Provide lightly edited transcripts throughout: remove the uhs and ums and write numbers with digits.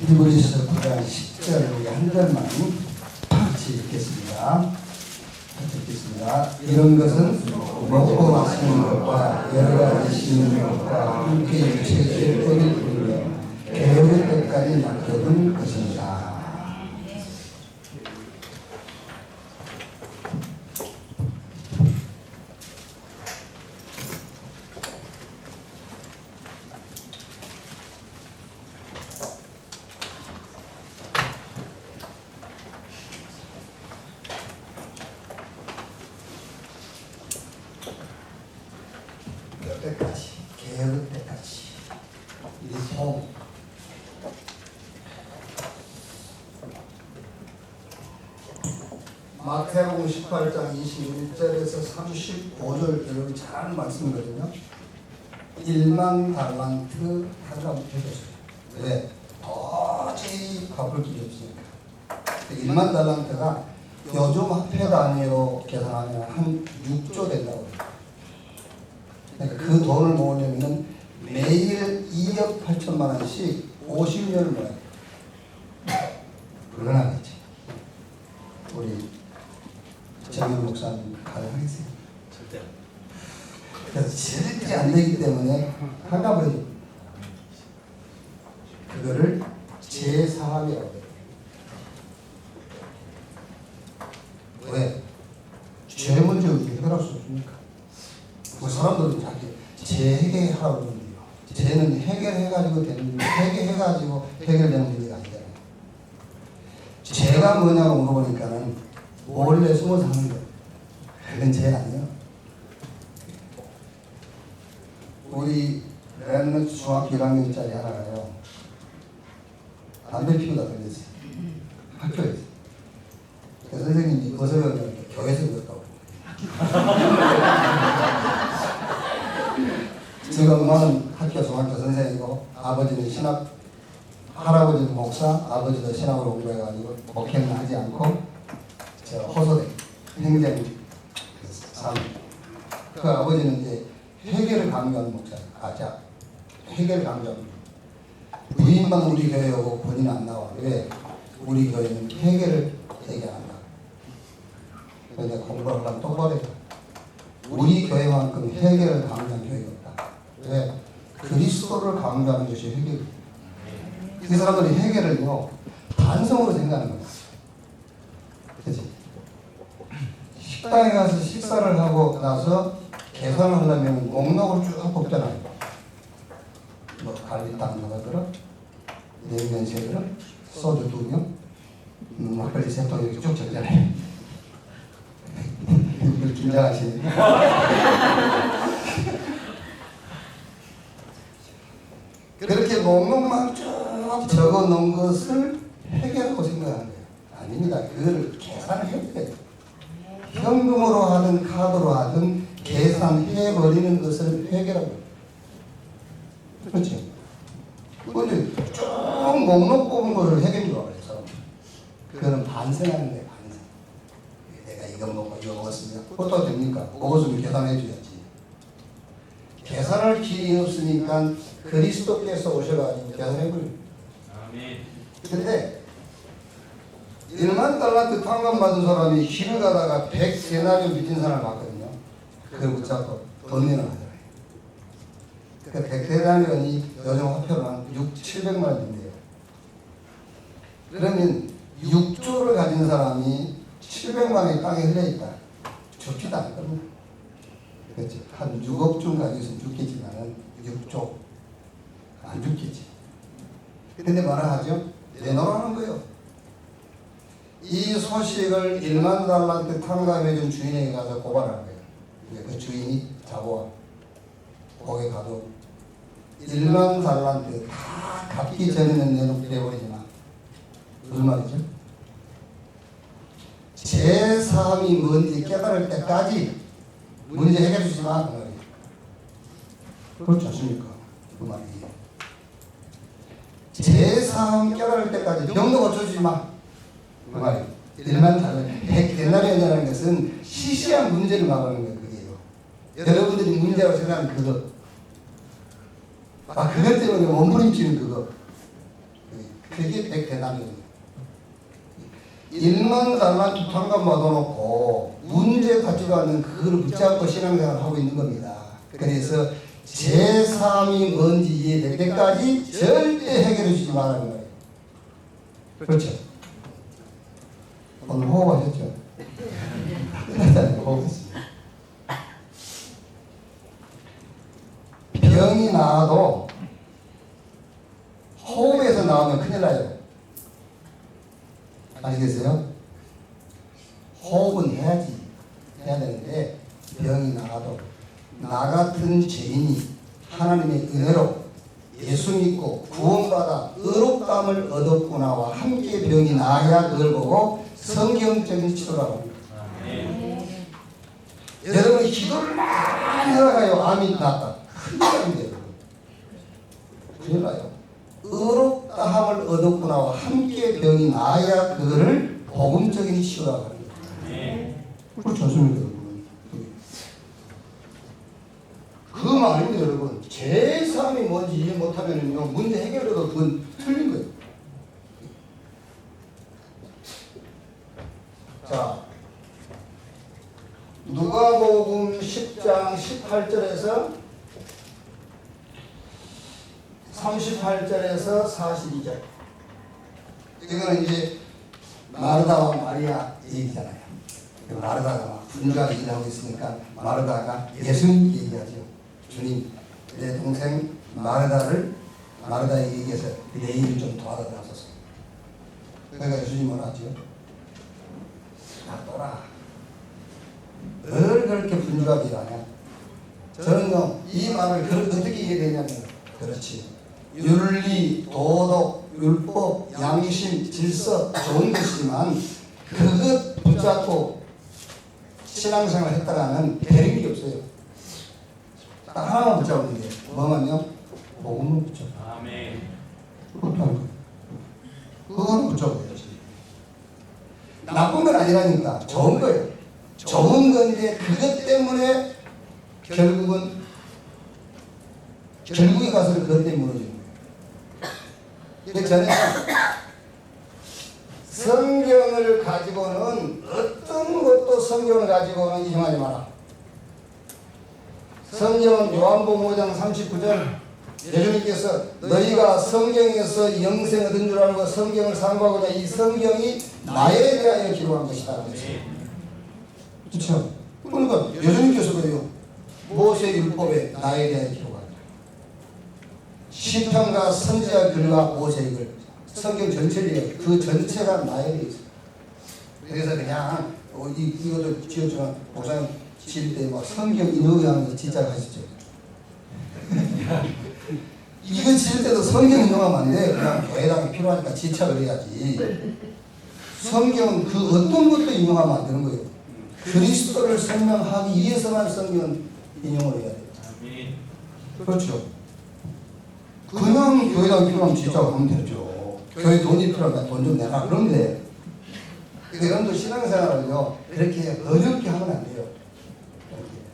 히브리서 9장 10절 우리 한 절만 같이 읽겠습니다. 이런 것은 먹고 마시는 것과 여러 가지 씻는 것과 함께 유체질 뿌릴 뿐이며 개울의 때까지 맡겨둔 것입니다. 때까지, 개혁 때까지. 이 송. 마태복음 18장 21절에서 35절 여러분 잘 아는 말씀이거든요. 1만 달란트 하라고 해줬어요. 왜? 도저히 갚을 길이 없으니까. 1만 달란트가 요즘 화폐 단위로 계산하면 한 6조 된다고 해요. 그러니까 그 돈을 모으려면 매일 2억 8천만 원씩 50년을 모아야 돼요. 불가능하겠지. 우리 정현 목사님 가능하겠어요? 절대. 그래서 절대 안 되기 때문에 한가버리죠. 그거를 제4합이라고 해요. 왜? 죄 문제 어떻게 해결할 수 없습니까? 그 사람들은 자기 재해결하라고 그러는데요. 죄는 해결해가지고 되는 일, 해결해가지고 해결되는 문제가 아니잖아요. 죄가 뭐냐고 물어보니까는 몰래 숨어 사는 거예요. 그건 죄 아니에요. 우리 랩런트 중학교 1학년짜리 하나가요. 담배 피우다 걸렸어요. 학교에서. 그래서 선생님이 어디서 배웠냐면 교회에서 배웠다고. 제가 엄마는 학교 중학교 선생이고 아버지는 신학, 할아버지는 목사, 아버지도 신학으로 공부해가지고 목회는 하지 않고 저 호소대 행정 삶. 그 아버지는 이제 회개를 강조하는 목사예요. 회개를 강조하는. 부인만 우리 교회 오고 본인은 안 나와. 왜? 우리 교회는 회개를 얘기한다. 그래서 공부를 하면 똑바로 해요. 우리 교회만큼 회개를 강조한 교회가 없다. 왜? 그리스도를 강조하는 것이 회개입니다. 이 사람들이 회개를요 반성으로 생각하는 거예요. 그렇지? 식당에 가서 식사를 하고 나서 계산을 하려면 목록을 쭉 뽑잖아요. 뭐 갈비탕 하나 들어, 냉면 3그릇, 소주 2병, 막걸리 3통 이렇게 쭉 적잖아요. 긴장하시네. 그렇게 목록만 쭉 적어 놓은 것을 회계라고 생각하는 거예요. 아닙니다. 그거를 계산해야 돼요. 현금으로 하든 카드로 하든 계산해버리는 것을 회계라고 해요. 그렇지? 근데 쭉 목록 뽑은 거를 회계라고 그래서 그거는 반성하는 거예요. 반성. 내가 이거 먹고 이거 먹었습니다. 그것도 됩니까? 먹었으면 계산해 줘야지. 계산할 길이 없으니까 그리스도께서 오셔가지고 계산해 버려요. 아멘. 근데 1만 달란트 탕감받은 사람이 길을 가다가 100데나리온 빚진 사람을 봤거든요. 그걸 붙잡고 돈 내는 하잖아요. 그 100데나리온이 요즘 화폐로 한 700만 원 된대요. 그러면 6조를 가진 사람이 700만 원이 땅에 흘려있다. 죽지도 않을 겁니다. 그렇죠. 한 6억 좀 가지고 있으면 죽겠지만은 6조 안 죽겠지. 근데 뭐라 하죠? 내놓으라는 거예요. 이 소식을 1만 달란트 탕감해준 주인에게 가서 고발하는 거예요. 그 주인이 자고와 거기 가도 1만 달란트 다 갚기 전에는 내버리지만 무슨 말이죠? 제3이 뭔지 깨달을 때까지 문제 해결해 주지 마. 그 말이에요. 그렇지 않습니까? 그 말이에요. 제3 깨달을 때까지 병도 고쳐주지 마. 그 말이에요. 1만 달란트 100데나리온이라는 것은 시시한 문제를 막아내는 거예요. 그게요. 여러분들이 문제라고 생각하는 그것. 그것 때문에 몸부림치는 그거. 그게 백대남이거든요. 일만 달만 두탕감 받아놓고 문제 같지도 않는 그걸 붙잡고 신앙생활을 하고 있는 겁니다. 그래서 제3이 뭔지 이해될 때까지 절대 해결해 주지 말라는 거예요. 그렇죠? 오늘 호흡하셨죠? 끝났잖아요. 호흡했습니다. 병이 나와도 호흡에서 나오면 큰일 나요. 아시겠어요? 호흡은 해야지. 해야 되는데 병이 나와도 나 같은 죄인이 하나님의 은혜로 예수 믿고 구원받아 의롭다함을 얻었구나와 함께 병이 나아야 그걸 보고 성경적인 치료라고 합니다. 여러분이 기도를 많이 하다가요 암이 났다. 큰일 납니다. 여러분. 큰일 나요. 의롭다함을 얻었구나와 함께 병이 나아야 그거를 복음적인 치료라고 합니다. 그렇지 않습니까 여러분? 그 말입니다 여러분. 제3이 뭔지 이해 못하면요 문제 해결해도 그건 틀린 거예요. 자, 누가복음 10장 18절에서 38절에서 42절. 이거는 이제 마르다와 마리아 얘기잖아요. 마르다가 막 분주하게 일하고 있으니까 마르다가 예수님 얘기하죠. 주님, 내 동생 마르다에게 얘기해서 내 일을 좀 도와달라소서. 그러니까 예수님이 뭐라 하죠? 놔둬라. 늘 그렇게 분주하게 일하냐? 저는요, 이 말을 어떻게 이해되냐면, 그렇지. 윤리, 도덕, 율법, 양심, 질서, 좋은 것이지만, 그것 붙잡고 신앙생활 했다가는 되는 게 없어요. 딱 하나만 붙잡으면 돼요. 뭐만요? 복음을 붙잡고. 아멘. 그거는 붙잡아야지. 나쁜 건 아니라니까. 좋은 거예요. 좋은 건데 그것 때문에 결국에 가서는 그것 때문에 무너지는 거예요. 근데 저는 성경을 가지고는 어떤 것도 성경을 가지고는 이용하지 마라. 성경은 요한복음 5장 39절 예수님께서 너희가 성경에서 영생 얻은 줄 알고 성경을 상고하고자 이 성경이 나에 대하여 기록한 것이다. 그렇죠? 그러니까 예수님께서 그래요. 모세 율법에 나에 대하여 기록한다. 시편과 선지자 글과 모세 글 성경 전체를 그 전체가 나에 대해 있어요. 그래서 그냥 이것도 지어주면 목사님 칠 때 막 성경 인용하면서 진짜로 하시죠. 이거 칠 때도 성경 인용하면 안 돼. 그냥 교회당이 필요하니까 지착을 해야지. 성경은 그 어떤 것도 인용하면 안 되는 거예요. 그리스도를 설명하기 위해서만 성경 인용을 해야 돼요. 그렇죠. 그냥 교회당이 필요하면 지착을 하면 되죠. 교회 돈이 필요하면 돈 좀 내라. 그런데 여러분들 신앙생활을요 그렇게 어렵게 하면 안 돼요.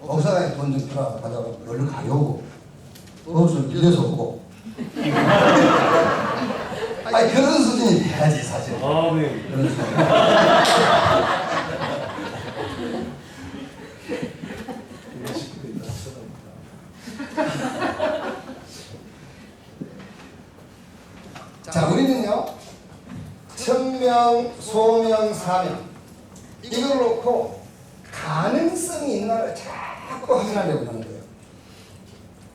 목사가 돈 좀 필요하다 가자고 얼른 가려고 없으면 빌려서 오고 아니 그런 수준이 돼야지 사실. 아멘. 그런 수준. 자 우리는요 천명, 소명, 사명 이걸 놓고 가능성이 있나를 자꾸 확인하려고 하는 거예요.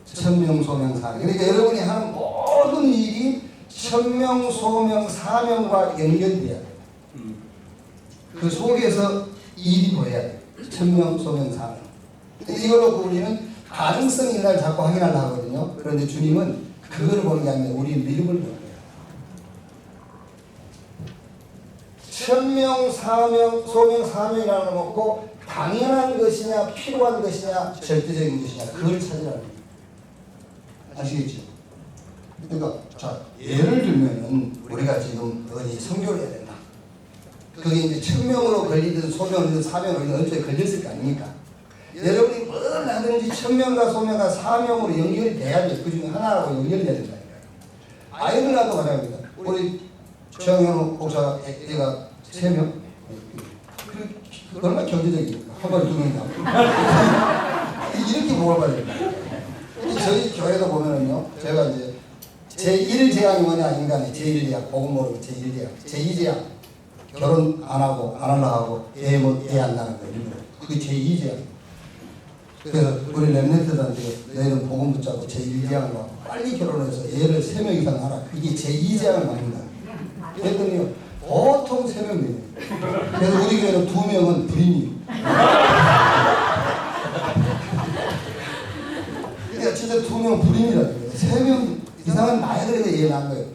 천명, 소명, 사명. 그러니까 여러분이 하는 모든 일이 천명, 소명, 사명과 연결돼야 돼요. 그 속에서 일이 보여야 돼요. 천명, 소명, 사명. 이걸 놓고 우리는 가능성이 있나를 자꾸 확인하려고 하거든요. 그런데 주님은 그걸 보는 게 아니라 우리 믿음을 보는 거예요. 천명, 사명, 소명, 사명이라는 걸 놓고 당연한 것이냐 필요한 것이냐 절대적인 것이냐 그걸 찾으라는 거예요. 아시겠죠? 그러니까 자 예를 들면은 우리가 지금 어디 선교를 해야 된다. 그게 이제 천명으로 걸리든 소명이든 사명으로 어디에 걸렸을 거 아닙니까? 여러분이 뭘 하든지 천명과 소명과 사명으로 연결이 돼야 돼. 그 중에 하나라고 연결돼야 된다니까요. 아이들 낳고 말합니다. 우리 최영현 목사 애가 3명. 얼마나 경제적입니까? 한 번에 2명이다. 이렇게 먹어봐야 됩니다. 저희 교회도 보면은요, 제가 이제 제1재앙이 뭐냐, 인간의 제1재앙, 복음 모르고 제1재앙, 제2재앙, 결혼 안 하고, 안 하려고 하고, 애 안 낳는 거, 일부러. 그게 제2재앙. 그래서 우리 랩런트들한테 너희는 복음 붙잡고 제1재앙을 하고, 빨리 결혼해서 애를 3명 이상 낳아라. 그게 제2재앙을 막는다. 그랬더니요, 보통 3명 되네요. 그래서 우리 교회는 2명은 불임이에요. 그러니까 진짜 2명은 불임이라는 거예요. 3명 이상은 나야 되는데 얘 낳은 거예요.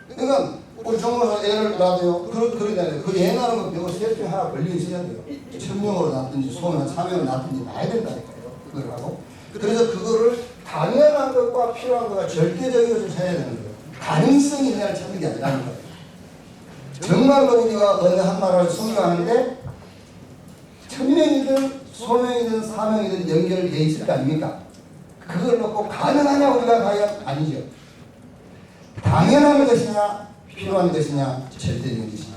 그러니까 우리 정부에서 애를 낳아도요. 그러잖아요. 그 애 낳는 거 배우 셋 중에 하나 걸려 있어야 돼요. 1000명으로 낳든지 소면 3명으로 낳든지 낳아야 된다니까요. 그걸 하고. 그래서 그거를 당연한 것과 필요한 것과 절대적으로 좀 해야 되는 거예요. 가능성이 그냥 찾는 게 아니라는 거예요. 정말로 우리가 어느 한 나라를 섬겨하는데 1000명이든 소명이든 사명이든 연결되어 있을 거 아닙니까? 그걸 놓고 가능하냐 우리가 과연 아니죠. 당연한 것이냐 필요한 것이냐 절대적인 것이냐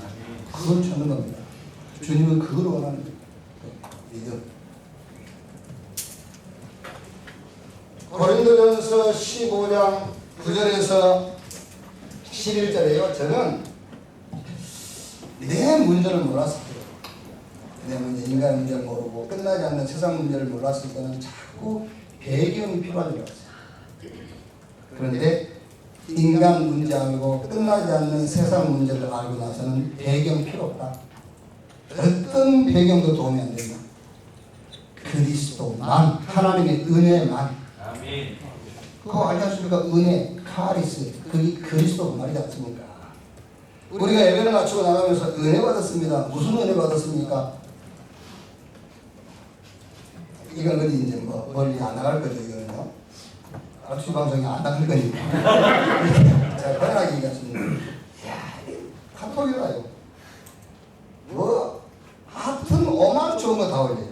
그걸 찾는 겁니다. 주님은 그걸 원하는 거예요. 믿음. 고린도전서 15장 9절에서 11절에요. 저는 내 문제를 몰랐을 때요. 내 문제, 인간 문제를 모르고 끝나지 않는 세상 문제를 몰랐을 때는 자꾸 배경이 필요한 줄 알았어요. 그런데 인간 문제 아니고 끝나지 않는 세상 문제를 알고 나서는 배경 필요 없다. 어떤 배경도 도움이 안 된다. 그리스도만, 하나님의 은혜만. 아멘. 그거 알지 않습니까? 은혜, 카리스, 그게 그리스도 말이지 않습니까? 우리가 예배를 마치고 나가면서 은혜 받았습니다. 무슨 은혜 받았습니까? 이건 어디 이제 뭐 멀리 안 나갈 거죠, 이거는요. 악수 방송이 안 나갈 거니까. 제가 편하게 얘기하십니다. 야, 카톡이라요. 뭐, 하여튼 오만 좋은 거 다 올려요.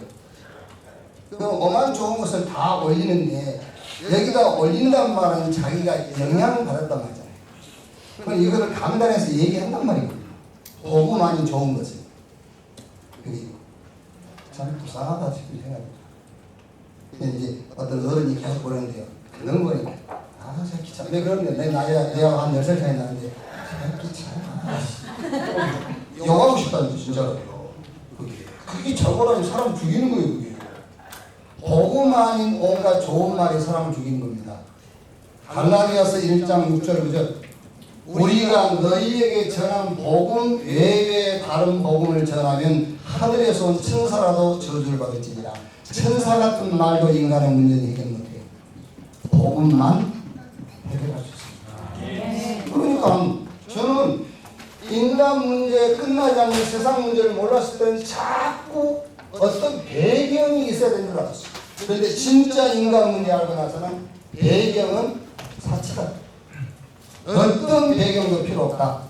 그럼 오만 좋은 것을 다 올리는데, 여기다 올린다는 말은 자기가 영향을 받았단 말이잖아요. 그럼 이거를 강단해서 얘기한단 말이거든요. 보고만이 좋은 것을. 그리고 참 불쌍하다 싶은 생각입니다. 근데 이제 어떤 어른이 계속 보는데요. 그런 거니까. 아, 새끼 참. 내 그런데 내 나이가 내가 한 10살 차이 나는데, 새끼 참. 욕하고 싶다는 진짜로. 그게 저거라면 사람 죽이는 거예요, 그게. 복음 아닌 온갖 좋은 말이 사람을 죽이는 겁니다. 갈라디아서 1장 6절 9절 우리가 너희에게 전한 복음 외에 다른 복음을 전하면 하늘에서 온 천사라도 저주를 받을지니라. 천사 같은 말도 인간의 문제는 해결 못해요. 복음만 해결할 수 있습니다. 그러니까 저는 인간 문제 끝나지 않는 세상 문제를 몰랐을 때는 자꾸 어떤 배경이 있어야 되는 줄 알았어요. 그런데 진짜 인간 문제 알고 나서는 배경은 사치다. 어떤 배경도 필요 없다.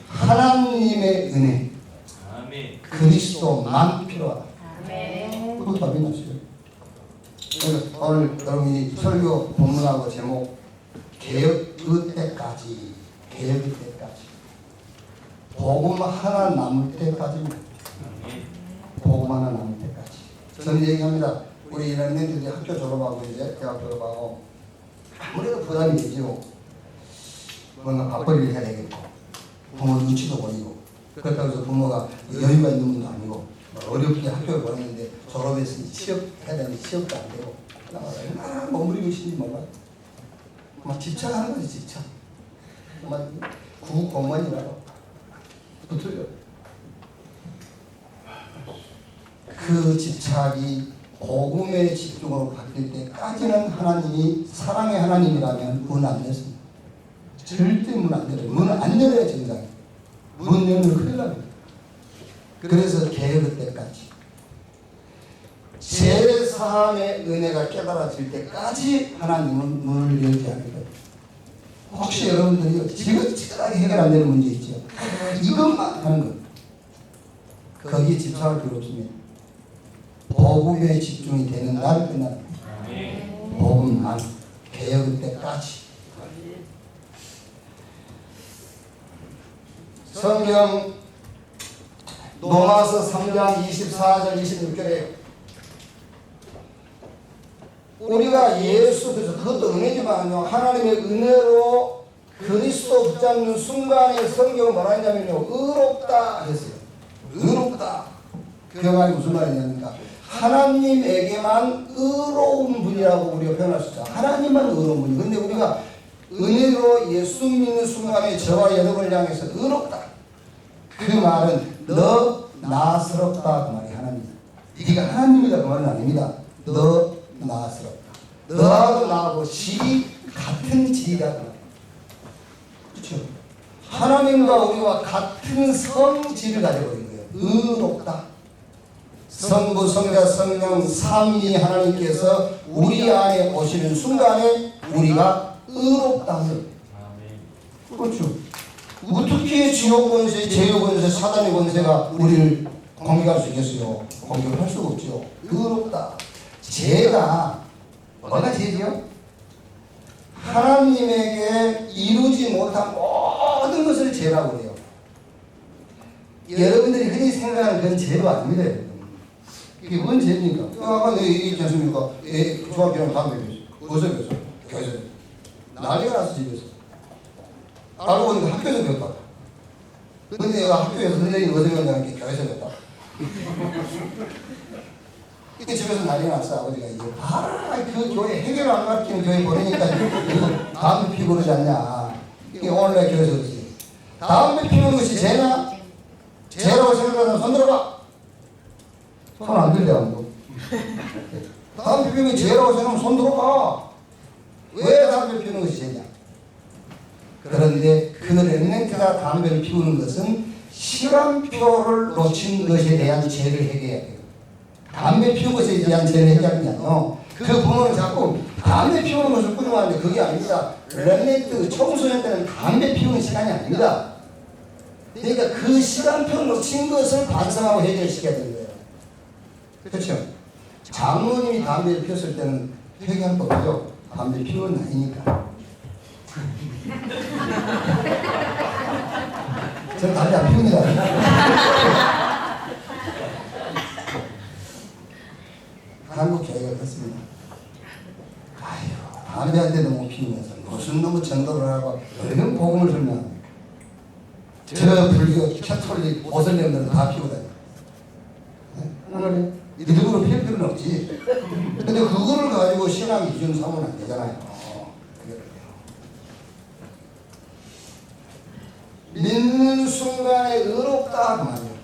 하나님의 은혜, 그리스도만 필요하다. 그것도 답이 났어요. 오늘 여러분이 설교 본문하고 제목 개혁의 때까지, 개혁의 때까지, 복음 하나 남을 때까지입니다. 복음 하나 남을 때까지. 저는 얘기합니다. 우리 랩런트들이 학교 졸업하고 이제 대학 졸업하고 아무래도 부담이 되죠. 뭔가 밥벌이를 해야 되겠고 부모 눈치도 보이고 그렇다고 해서 부모가 여유가 있는 분도 아니고 어렵게 학교를 보냈는데 졸업했으니 취업해야 되는데 취업도 안 되고 얼마나 머무르고 있는지 몰라요. 막 집착하는 거지 집착. 막 구공무원이라고 붙어요. 그 집착이 복음의 집중으로 바뀔 때까지는 하나님이 사랑의 하나님이라면 문 안 열습니다. 절대 문 안 열어요. 문 안 열어야 정상이에요. 문 열면 큰일 납니다. 그래서 개혁의 때까지 제사함의 은혜가 깨달아질 때까지 하나님은 문을 열지 않을 거예요. 혹시 여러분들이 지긋지긋하게 해결 안 되는 문제 있죠? 이것만 하는 것. 거기에 집착할 필요 없습니다. 복음에 집중이 되는 날 끝나는 거예요. 복음만 개혁의 때까지. 성경 로마서 3장 24절 26절에 우리가 예수 그리스도, 그것도 은혜지만요, 하나님의 은혜로 그리스도 붙잡는 순간에 성경은 뭐라 했냐면요, 의롭다 했어요. 의롭다. 그 말이 무슨 말이냐니까 하나님에게만 의로운 분이라고 우리가 표현할 수 있죠. 하나님만 의로운 분이. 근데 우리가 은혜로 예수 믿는 순간에 저와 여러분을 향해서 의롭다. 그 말은 너 나스럽다 그 말이 하나님이다. 네가 하나님이다 그 말은 아닙니다. 너 나스럽다. 너하고 나하고 질이 같은 질이다 그 말이에요. 그렇죠? 하나님과 우리와 같은 성질을 가져버린 거예요. 의롭다. 성부, 성자, 성령 삼위 하나님께서 우리 안에 오시는 순간에 우리가 의롭다. 그렇죠. 어떻게 지옥 권세, 죄의 권세, 사단의 권세가 우리를 공격할 수 있겠어요? 공격할 수가 없죠. 의롭다. 죄가 뭐가 죄지요? 하나님에게 이루지 못한 모든 것을 죄라고 해요. 여러분들이 흔히 생각하는 그건 죄도 아닙니다. 이게 뭔 죄입니까? 아까 내가 얘기했지 않습니까? 중학교랑 담배 피웠어. 어디서 배웠어? 교회에서. 난리가 났어, 집에서. 알고 보니까 학교에서 배웠다. 근데 내가 학교에서 선생님이 어디서 배웠냐는 게 교회에서 배웠다. 이게 집에서 난리가 났어. 아버지가 이제 그 교회 해결 안 가르치는 교회 보내니까 담배 피우고 그러지 않냐. 이게 오늘날 교회에서 그러지. 담배 피우는 것이 죄냐? 죄라고 생각하는 손 들어봐. 손 안 들려, 아무도. 담배 피우는 죄라고 생각하면 손 들어봐. 왜 담배 피우는 것이 죄냐? 그런데 그 렘넌트가 담배를 피우는 것은 시간표를 놓친 것에 대한 죄를 해결해야 돼요. 담배 피우는 것에 대한 죄를 해결하는 게 아니에요. 그 부모는 자꾸 담배 피우는 것을 꾸중하는데 그게 아닙니다. 렘넌트 청소년 때는 담배 피우는 시간이 아닙니다. 그러니까 그 시간표를 놓친 것을 반성하고 해결시켜야 되는 거예요. 그렇죠? 장모님이 담배를 피웠을 때는 회개할 거 없죠. 담배 피우는 나이니까. 저는 담배 안 피웁니다. 한국 교회가 그렇습니다. 아유, 담배 한 대 너무 피우면서 무슨 너무 전도를 하고 얼른 복음을 설명합니다. 저 불교, 캐톨릭, 모슬렘들은 다 피우고 다녀요. 하나님, 일부러 피울 필요는 없지. 근데 그거를 가지고 신앙 기준 삼으면 안 되잖아요. 믿는 순간에 의롭다 그 말이에요.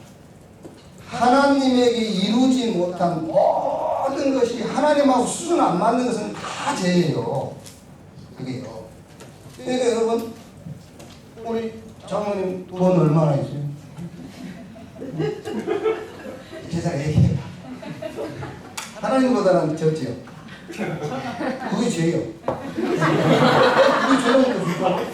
하나님에게 이루지 못한 모든 것이 하나님하고 수준 안 맞는 것은 다 죄예요. 그게요. 그러니까 여러분, 우리 장모님 돈 얼마나 있어요? 계산해 얘기해봐. 하나님보다는 적지요. 그게 죄예요. 그게 죄라니까.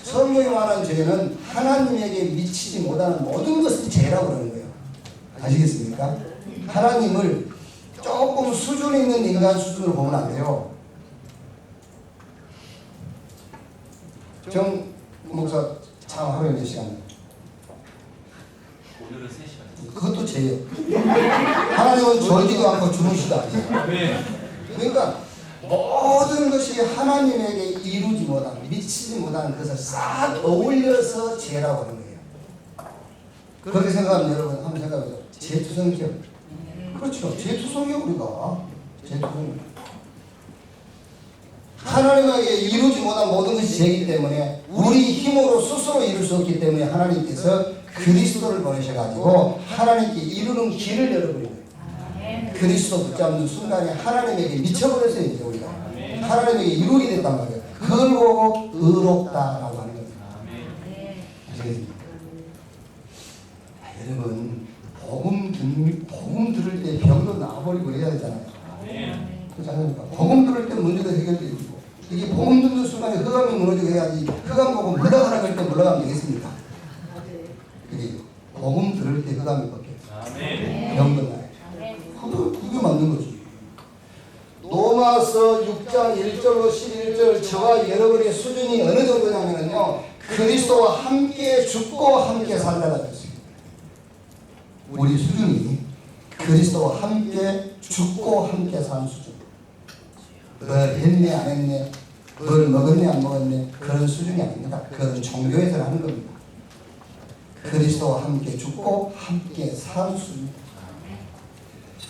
성경에 말한 죄는 하나님에게 미치지 못하는 모든 것을 죄라고 그러는 거예요. 아시겠습니까? 하나님을 조금 수준 있는 인간 수준으로 보면 안 돼요. 정 목사 참 하루에 몇 시간? 오늘은 3시간. 그것도 죄예요. 하나님은 졸지도 않고 주무시도 않으세요. 그러니까 모든 것이 하나님에게 이루지 못하는, 미치지 못하는 것을 싹 어울려서 죄라고 하는 거예요. 그렇게 생각하면 여러분 한번 생각해보세요. 죄투성이죠. 그렇죠. 죄투성이요 우리가. 죄투성이. 하나님에게 이루지 못한 모든 것이 죄이기 때문에 우리 힘으로 스스로 이룰 수 없기 때문에 하나님께서 그리스도를 보내셔가지고 하나님께 이루는 길을 열어버린 거예요. 그리스도 붙잡는 순간에 하나님에게 미쳐버렸어요. 이제 우리가 하나님에게 이루게 됐단 말이에요. 그걸 보고 의롭다라고 하는 거예요. 아시겠습니까? 여러분 복음 들을 때 병도 나와버리고 그래야 되잖아요. 그렇지 않습니까? 복음 들을 때 문제도 해결되고 이게 복음 듣는 순간에 흑암이 무너지고 해야지. 흑암 보고 물러가라 그럴 때 물러가면 되겠습니까? 그게 복음 들을 때 흑암이 벗겨요. 병도 나요. 그게 맞는 거지. 로마서 6장 1절로 11절 저와 여러분의 수준이 어느 정도냐면요, 그리스도와 함께 죽고 함께 살다가 됐습니다. 우리 수준이 그리스도와 함께 죽고 함께 사는 수준. 뭘 했네 안 했네, 뭘 먹었네 안 먹었네, 그런 수준이 아닙니다. 그런 종교에서 하는 겁니다. 그리스도와 함께 죽고 함께 사는 수준.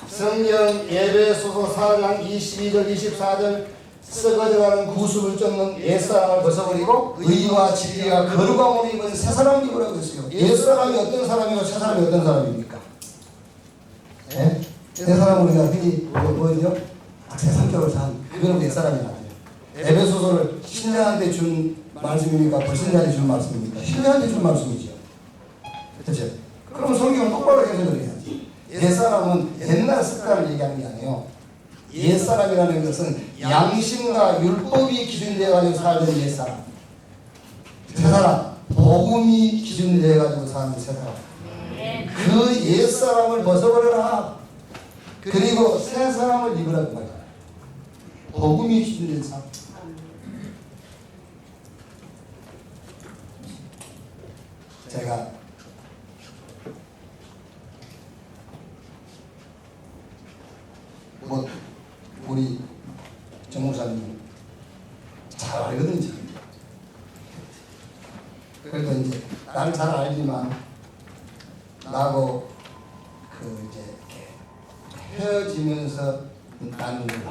성경 에베소서 4장 22절 24절 썩어져가는 구습을 쫓는 옛사람을 벗어버리고 의와 진리와 거룩함으로 입은 새사람을 입으라고 했어요. 옛사람이 어떤 사람이고 새사람이 어떤 사람입니까? 예? 옛사람은 우리가 흔히 뭐죠? 세상적으로 산 그건 옛사람이 아니에요. 에베소서를 신령한테 준 말씀입니까? 불신자한테 준 말씀입니까? 신령한테 준 말씀이죠. 그렇죠? 그럼 성경은 똑바로 해석을 해야지. 옛사람은 옛날 습관을 얘기하는 게 아니에요. 옛사람이라는 것은 양심과 율법이 기준되어가지고 살던 옛사람. 새사람, 복음이 기준되어가지고 사는 새사람. 그 옛사람을 벗어버려라. 그리고 새사람을 입으라고 말이야. 복음이 기준된 사람. 제가 우리 정 목사님 잘 알거든요. 그래도 이제 나를 잘 알지만 나하고 그 이제 헤어지면서 나는 몰라.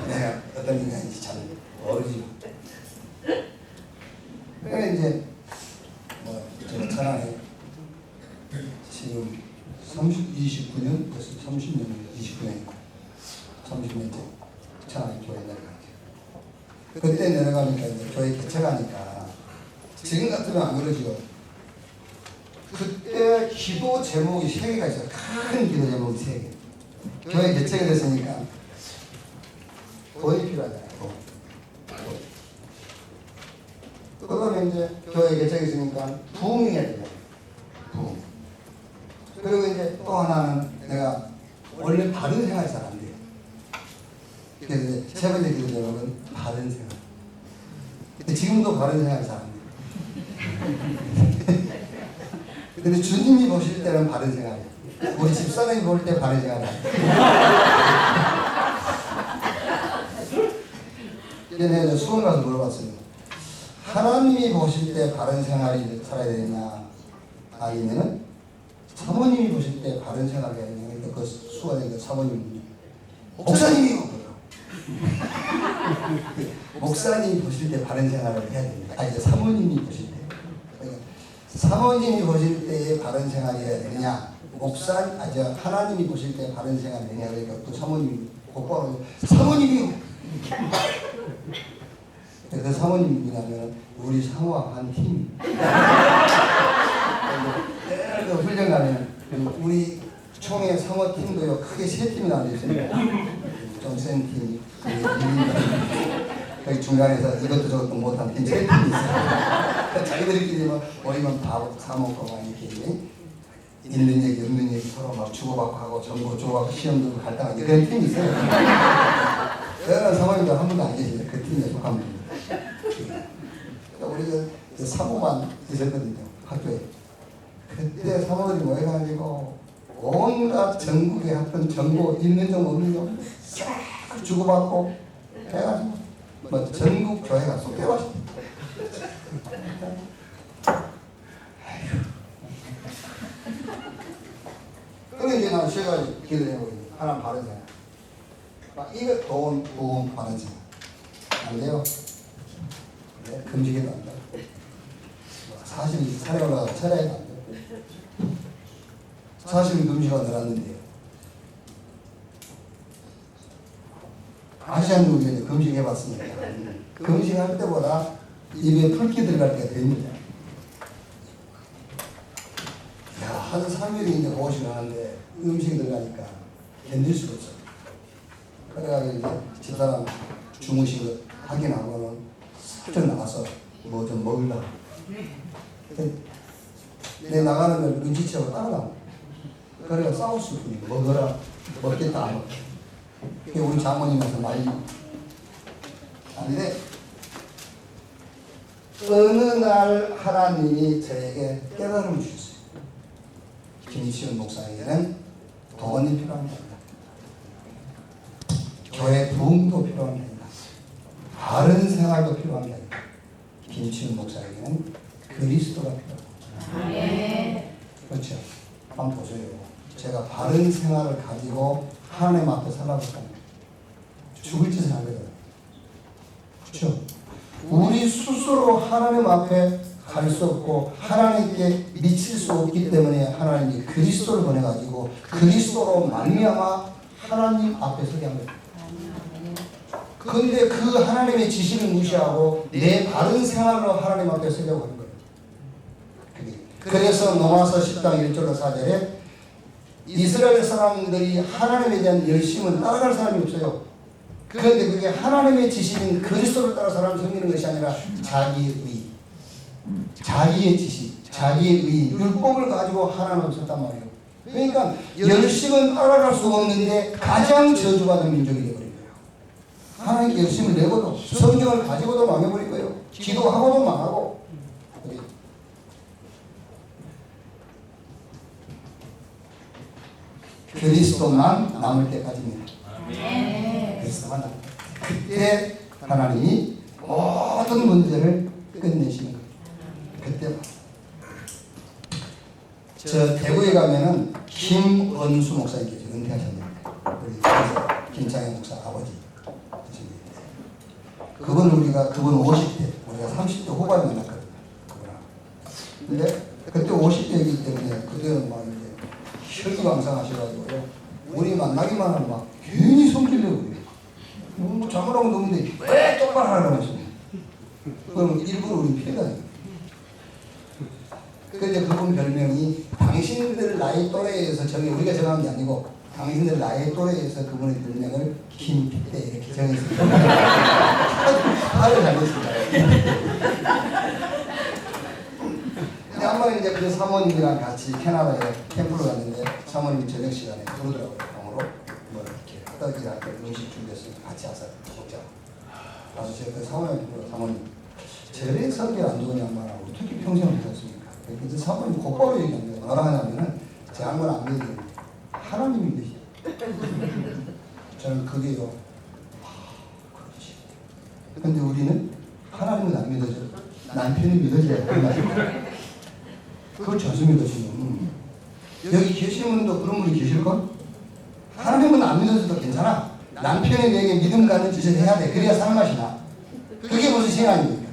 내가 어떤 인간인지 잘 모르지. 그래 이제 제가 천안에 지금 29년 됐어. 30년, 29년, 30년째 천안에 교회 내려가죠. 그때 내려가니까 이제 교회 개척하니까 지금 같으면 안 그러죠. 그때 기도 제목이 3개가 있어요. 큰 기도 제목이 3개. 교회 개척이 됐으니까 돈이 필요하잖아요. 그러면 이제 교회 개척이 있으니까 부흥해야 되잖아요. 부흥. 그리고 이제 또 하나는 내가 원래 바른 생활이 잘 안 돼요. 그래서 이제 세 번째 기도 제목은 바른 생활. 근데 지금도 바른 생활이 잘 안 돼요. 근데 주님이 보실 때는 바른 생활이에요. 우리 집사람이 볼 때 바른 생활이 아니에요. 내가 수원 가서 물어봤어요. 하나님이 보실 때 바른 생활이 살아야 되냐, 아니면은 사모님이 보실 때 바른 생활이 해야 되냐. 그러니까 그 수원에 그 사모님, 목사님이요. 목사님이 보실 때 바른 생활을 해야 됩니다. 아니, 사모님이 보실 때. 그러니까 사모님이 보실 때 바른 생활이 해야 되느냐, 하나님이 보실 때 바른 생활이 되냐. 그러니까 또 사모님이 곧바로 사모님이요. 그 사모님이라면 우리 사모와 한 팀. 그 훈련 가면 우리 총회 사모팀도요 크게 3팀이 나눠져 있습니다. 좀 센 팀, 여기 중간에서 이것도 저것도 못한 팀 3팀이 있어요. 자기들끼리 뭐 우리만 다 사먹고 막 이렇게 있는 얘기 없는 얘기 서로 막 주고받고 하고 정보 주고받고 시험 들고 갈등하는 그런 팀이 있어요. 그런 사모님도 한 분도 안 계시죠. 그 팀에 속한 분입니다. 우리 그 사모만 있었거든요, 학교에. 그때 사모들이 모여가지고 온갖 전국에 하여튼 정보 있는 정 없는 정 싹 주고받고 해가지고 뭐 전국 교회가 속해가지고. 그래 이제 난 쉬어가지고 기도해보고 있는 하나님 바른 생각. 막 이거 돈, 부흥, 바른 생각. 안 돼요. 네, 금식해도 안 돼. 사실 산에 올라가서 철야해도 안 돼. 사실은 금식가 늘었는데요. 아시안 국에 금식해봤으니까 금식할 때보다 입에 풀기 들어갈 때가 됩니다. 야, 한 3일이 이제 고식을 하는데 음식이 들어가니까 견딜 수가 없어요. 그래가지고 이제 집사람 주무시고 확인하고는 슬쩍 나가서 뭐 좀 먹으려고. 내 나가는 걸 눈치채고 따라가. 그래가 싸울 수 있으니까 먹어라. 먹겠다 안 먹게. 우리 장모님한테 말리. 안 돼. 어느 날 하나님이 저에게 깨달음을 주셨어요. 김시훈 목사에게는 돈이 필요한 게 아니다. 교회 부흥도 필요한 게 아니다. 바른 생활도 필요한 게 아니다. 김시훈 목사에게는 그리스도가 필요하다. 네. 그렇죠. 한번 보세요. 제가 바른 생활을 가지고 하나님 앞에 살라고 했다면 죽을 짓을 하거든요. 그렇죠. 우리 스스로 하나님 앞에 갈 수 없고 하나님께 미칠 수 없기 때문에 하나님이 그리스도를 보내가지고 그리스도로 말미암아 하나님 앞에 서게 한 거예요. 그런데 그 하나님의 지시를 무시하고 내 바른 생활로 하나님 앞에 서려고 하는 거예요. 그래서 로마서 10장 1절로 4절에 이스라엘 사람들이 하나님에 대한 열심을 따라갈 사람이 없어요. 그런데 그게 하나님의 지시인 그리스도를 따라 사람을 섬기는 것이 아니라 자기의 의, 자기의 지시, 자기의 의, 율법을 가지고 하나님을 섰단 말이에요. 그러니까 열심은 따라갈 수 없는데 가장 저주받은 민족이 되어버린 거예요. 하나님께 열심을 내고도 성경을 가지고도 망해버린 거예요. 기도하고도 망하고. 그리스도만 남을 때까지입니다. 그리스도만 남을 때. 그때 하나님이 모든 문제를 끝내시는 거예요. 그때 저 대구에 가면은 김원수 목사님 계세요. 은퇴하셨네요. 우리 김창현 목사 아버지. 그분 50대, 우리가 30대 후반에 만났거든요. 근데 그때 50대이기 때문에 그때는 막 이제 혈기왕성하셔가지고요. 우리 만나기만 하면 막 괜히 성질내고 그래요. 뭐 잘못하면 너무데 왜 똑바로 하라고 했습니다. 그럼 일부러 우리 피해다니고. 그런데 그분 별명이 당신들 나이 또래에서 우리가 정한 게 아니고 당신들 나이 또래에서 그분의 별명을 김피대 이렇게 정했습니다. 아주 잘 됐습니다. 근데 한번 이제 그 사모님이랑 같이 캐나다에 캠프를 갔는데 사모님이 저녁 시간에 부르더라고요. 방으로 뭐 이렇게 떡이랑 음식 준비했으니까 같이 와서 먹자. 그래서 제가 그 사모님한테 물어 사모님 저래 성질 안 좋은 양반하고 어떻게 평생을 하셨습니까? 그래서 사모님 곧바로 얘기합니다. 뭐라 하냐면은 제 양반 안 믿어요. 하나님이 믿으시죠. 저는 그게요. 그렇지. 근데 우리는 하나님은 안 믿어져. 남편이 믿어져야 한다. 그걸 전수 믿으시면 여기 계시는 분도 그런 분이 계실걸? 하나님은 안 믿어져도 괜찮아. 남편이 내게 믿음 가는 짓을 해야 돼. 그래야 살맛이 나. 그게 무슨 신앙입니까?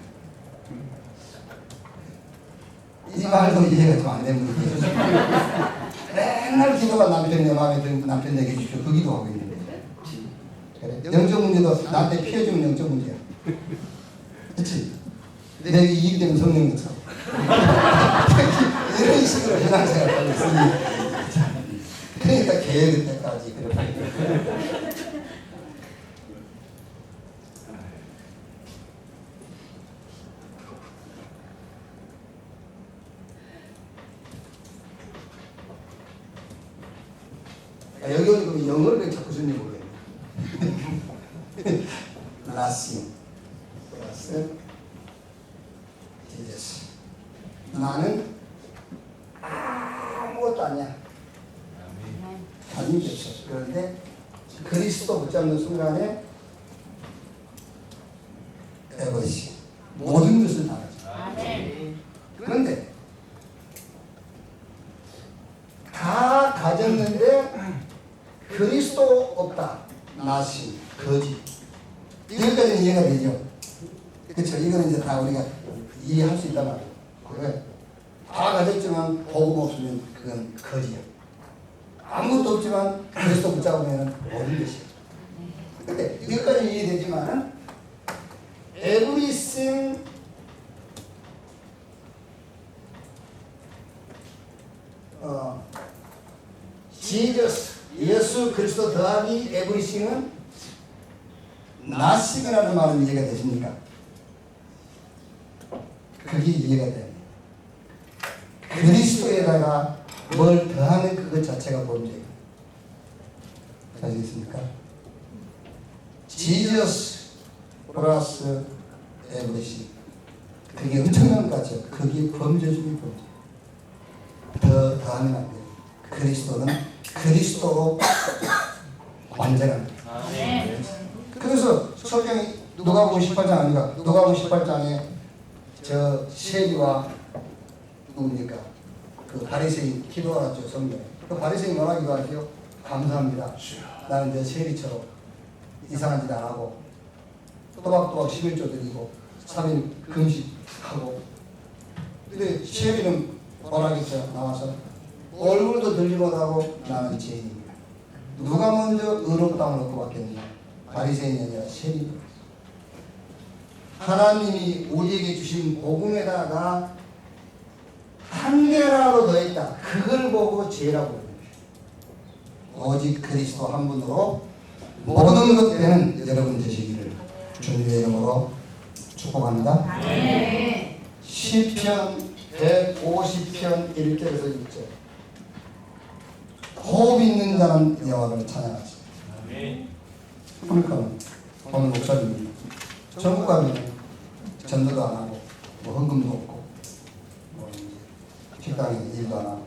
이 말도 이해가 좀 안 되는 분이 계세요. 맨날 기도가 남편이 내 마음에 드는 남편 내게 주십시오. 그 기도하고 있는데. 그래. 영적 문제도 나한테 피해주면 영적 문제야. 그치? 내게 이익이 되면 성령 역사. 이런 식으로 신앙생활을 하고 있으니. 그러니까 계획 때까지 그렇게. 여기 오니까 영어를 왜 자꾸 쓰는지 모르겠네. 라싱 플러스 지저스. 나는 아무것도 아니야. 가진 게 없어. 그런데 그리스도 붙잡는 순간에 에버리시 모든 것을 다 가져. 그런데 다 가졌는데 그리스도 없다. 나신 거짓. 여기까지는 이해가 되죠. 그렇죠. 이거는 이제 다 우리가 이해할 수 있단 말이에요. 그래. 다 가졌지만 복음 없으면 그건 거짓이야. 아무것도 없지만 그리스도 붙잡으면 모든 것이야. 근데 여기까지 이해되지만 everything Jesus 예수 그리스도 더하기 everything은 nothing이라는 말은 이해가 되십니까? 그게 이해가 돼요. 그리스도에다가 뭘 더하는 그것 자체가 범죄예요. 아시겠습니까? Jesus 플러스 everything. 그게 엄청난 것 같죠. 그게 범죄 중에 범죄. 더하면 안 돼요. 그리스도는 그리스도로 완전합니다. 그래서 성경이 누가복음 18장 아닌가? 누가복음 18장에 저 세리와 누굽니까? 그 바리새인 기도하죠 성경에. 그 바리새인 뭐라 기도하죠? 감사합니다. 나는 저 세리처럼 이상한 짓 안 하고 또박또박 11조 드리고 3일 금식하고. 근데 세리는 뭐라 했죠? 나와서 얼굴도 들지 못하고 나는 죄인입니다. 누가 먼저 의롭다함을 얻고 받겠느냐? 바리새인이 아니라 세리. 하나님이 우리에게 주신 복음에다가 한 개라도 더했다. 그걸 보고 죄라고 합니다. 오직 그리스도 한 분으로 모든 것 되는 여러분 되시기를 주님의 이름으로 축복합니다. 네. 시편 150편 1절에서 6절. 호흡 있는 자는 여호와를 찬양하지. 그러니까 오늘 목사님이 전국 가면 전도도 안 하고 뭐 헌금도 없고 뭐 식당에 일도 안 하고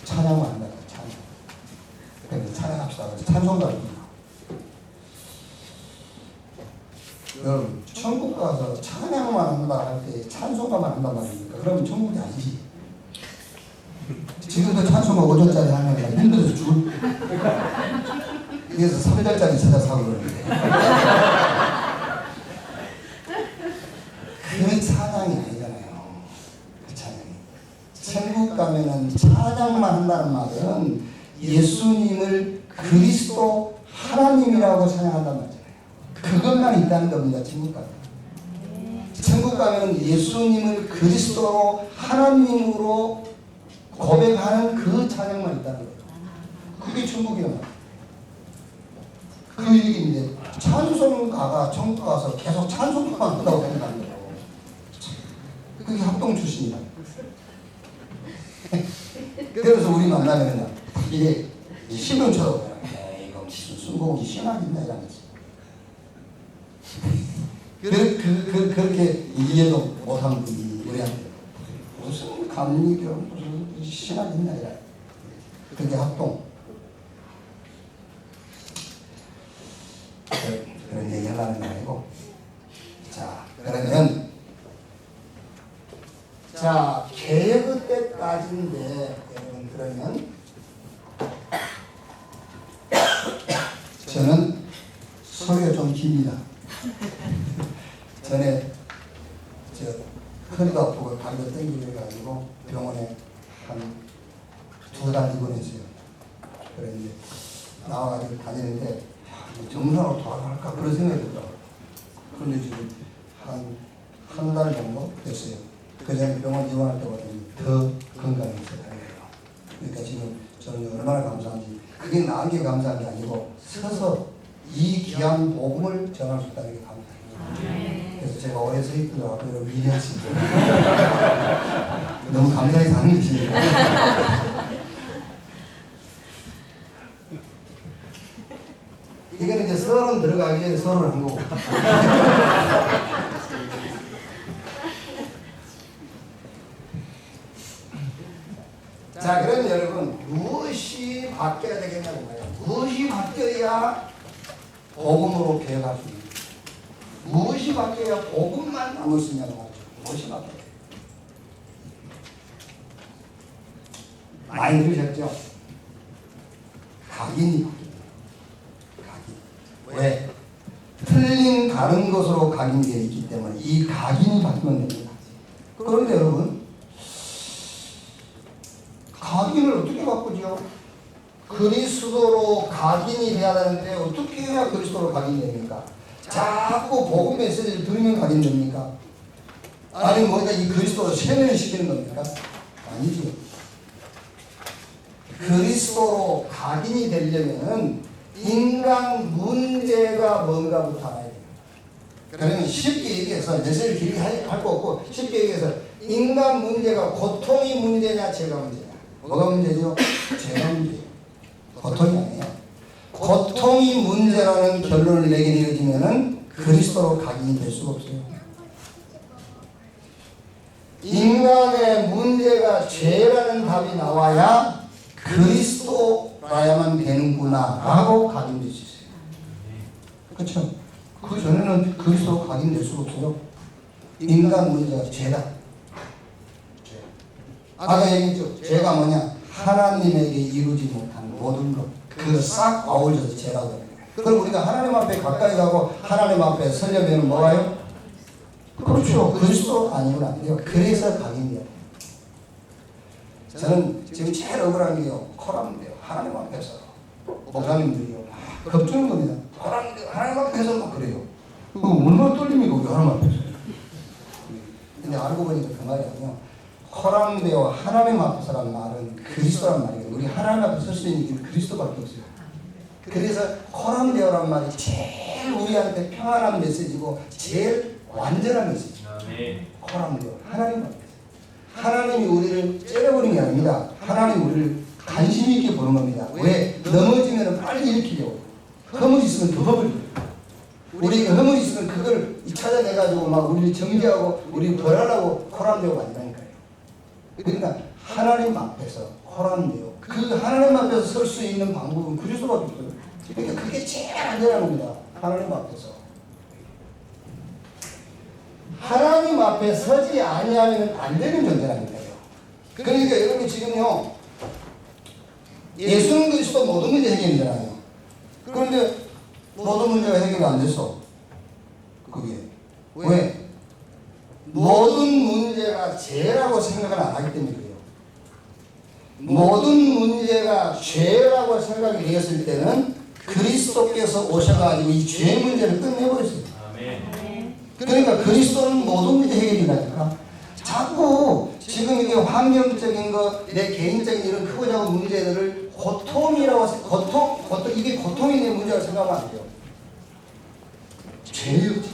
찬양만 한다. 찬양. 그래서 찬양합시다. 그래서 찬송가 합니다. 여러분 천국 가서 찬양만 한다 할 때 찬송가만 한단 말입니까? 그러면 천국이 아니지. 지금도 찬송가 5절짜리 하면 힘들어서 죽을. 그래서 3절짜리 찾아서 하고 그러는데. 그 찬양이 아니잖아요. 그 찬양이. 천국 가면은 찬양만 한다는 말은 예수님을 그리스도 하나님이라고 찬양한단 말이잖아요. 그것만 있다는 겁니다. 천국 가면. 천국 가면 예수님을 그리스도로 하나님으로 고백하는 그 찬양만 있다는 거예요. 그게 천국이란 말이에요. 그 얘기인데 찬송가가 천국 가서 계속 찬송가만 한다고 생각하는 거예요. 그게 합동 출신이다. 그래서 우리 만나면 이게 신론처럼 이거 무슨 순공이 신학이냐 이러면서 그렇게 이해도 못하는 분이 우리한테 무슨 감리교 무슨 신학이냐 이래. 그게 합동. 그런 얘기 하려는 게 아니고. 자, 그러면 자, 개혁 때까지인데 여러분 그러면 저는 소리가 좀 깁니다. 전에 저 허리가 아프고 다리가 땡기려 가지고 병원에 한 2달 입원했어요. 그런데 나와가지고 다니는데 정상으로 돌아갈까 그런 생각이 들더라고요. 그런데 지금 한 달 정도 됐어요. 그 전에 병원 입원할 때보다 더 건강해서 다녀요. 그러니까 지금 저는 얼마나 감사한지. 그게 나은 게 감사한 게 아니고 서서 이 귀한 복음을 전할 수 있다는 게 감사해요. 그래서 제가 오래 서 있던 것 같고 위대하시죠. 너무 감사해서 하는 것입니다. 이거는 이제 서론 들어가기 전에 서론을 한 거고. 자, 그럼 여러분 무엇이 바뀌어야 되겠냐고 말이에요. 무엇이 바뀌어야 복음으로 개혁할 수 있는 무엇이 바뀌어야 복음만 남을 수 있냐고 말이죠. 무엇이 바뀌어야 돼요? 많이 들으셨죠? 각인이 바뀝니다. 각인. 왜? 틀린 다른 것으로 각인되어 있기 때문에 이 각인이 바뀌면 됩니다. 그런데 여러분 각인을 어떻게 바꾸죠? 그리스도로 각인이 돼야 되는데 어떻게 해야 그리스도로 각인됩니까? 자꾸 복음 메시지를 들으면 각인됩니까? 아니면 뭔가 이 그리스도로 세뇌를 시키는 겁니까? 아니죠. 그리스도로 각인이 되려면 인간 문제가 뭔가부터 알아야 돼요. 그러면 쉽게 얘기해서 메시지를 길게 할 거 없고 쉽게 얘기해서 인간 문제가 고통이 문제냐 죄가 문제냐? 뭐가 문제죠? 죄가 문제예요. 고통이 아니에요. 고통이 문제라는 결론을 내게 되어지면은 그리스도로 각인이 될 수가 없어요. 인간의 문제가 죄라는 답이 나와야 그리스도라야만 되는구나 라고 각인될 수 있어요. 그렇죠? 그 전에는 그리스도 각인될 수가 없어요. 인간 문제가 죄다. 아까 얘기했죠. 죄가 뭐냐? 하나님에게 이루지 못한 모든 것. 그걸 싹 아울러서 죄라고 해요. 그럼 우리가 하나님 앞에 가까이 가고 하나님 앞에 서려면 뭐가요? 그렇죠. 그리스도 아니면 안 돼요. 그래서 각인돼요. 저는 지금 제일 억울한 게요. 코람데요. 하나님 앞에서 목사님들이요. 겁주는 겁니다. 코람데 하나님 앞에서 막 그래요. 그거 얼마나 떨립니까? 우리 하나님 앞에서. 근데 알고 보니까 그 말이 아니요. 코람데요. 하나님 앞에서라는 말은 그리스도란 말이에요. 우리 하나님 앞에 설 수 있는 길은 그리스도밖에 없어요. 그래서 코람데요란 말이 제일 우리한테 평안한 메시지고 제일 완전한 메시지. 코람데요. 하나님 앞에서. 하나님이 우리를 째려보는 게 아닙니다. 하나님이 우리를 관심 있게 보는 겁니다. 왜? 넘어지면 빨리 일으키려고. 허물이 있으면 더 허물이. 우리가 허물이 있으면 그걸 찾아내가지고 막 우리를 정죄하고 우리 벌하라고 코람데요가 아니라니까요. 그러니까 하나님 앞에서 코람데요. 그 하나님 앞에서 설 수 있는 방법은 그리스도밖에 없어요. 그러니까 그게 제일 안전한 겁니다. 하나님 앞에서. 하나님 앞에 서지 아니하면 안 되는 존재라니까요. 그러니까 여러분 지금요. 예수는 그리스도 모든 문제 해결이잖아요. 그런데 모든 문제가 해결이 안 됐어. 그게. 왜? 모든 문제가 죄라고 생각을 안 하기 때문에 그래요. 모든 문제가 죄라고 생각이 되었을 때는 그리스도께서 오셔가지고 이 죄 문제를 끝내버렸어요. 그러니까 그리스도는 모든 문제 해결이라니까. 자꾸 지금 이게 환경적인 것, 내 개인적인 이런 크고 작은 문제들을 고통이라고, 이게 고통이 내 문제라고 생각하면 안 돼요. 죄예요, 죄.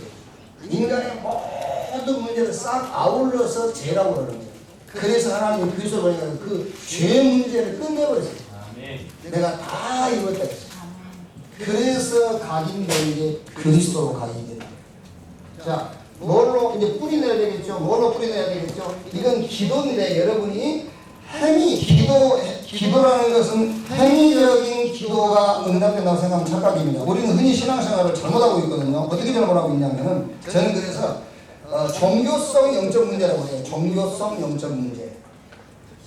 인간의 모든 문제를 싹 아울러서 죄라고 그러는 거예요. 그래서 하나님이 그리스도로 그 죄 문제를 끝내버렸어요. 내가 다 이뤘다 했어요. 그래서 각인된 게 그리스도로 각인이 되는 거예요. 자, 뭘로 이제 뿌리내야 되겠죠? 뭘로 뿌리내야 되겠죠? 이건 기도인데 여러분이 기도라는 것은 행위적인 기도가 응답된다고 생각하면 착각입니다. 우리는 흔히 신앙생활을 잘못하고 있거든요. 어떻게 잘못하고 있냐면은 저는 그래서 종교성 영적 문제라고 해요. 종교성 영적 문제.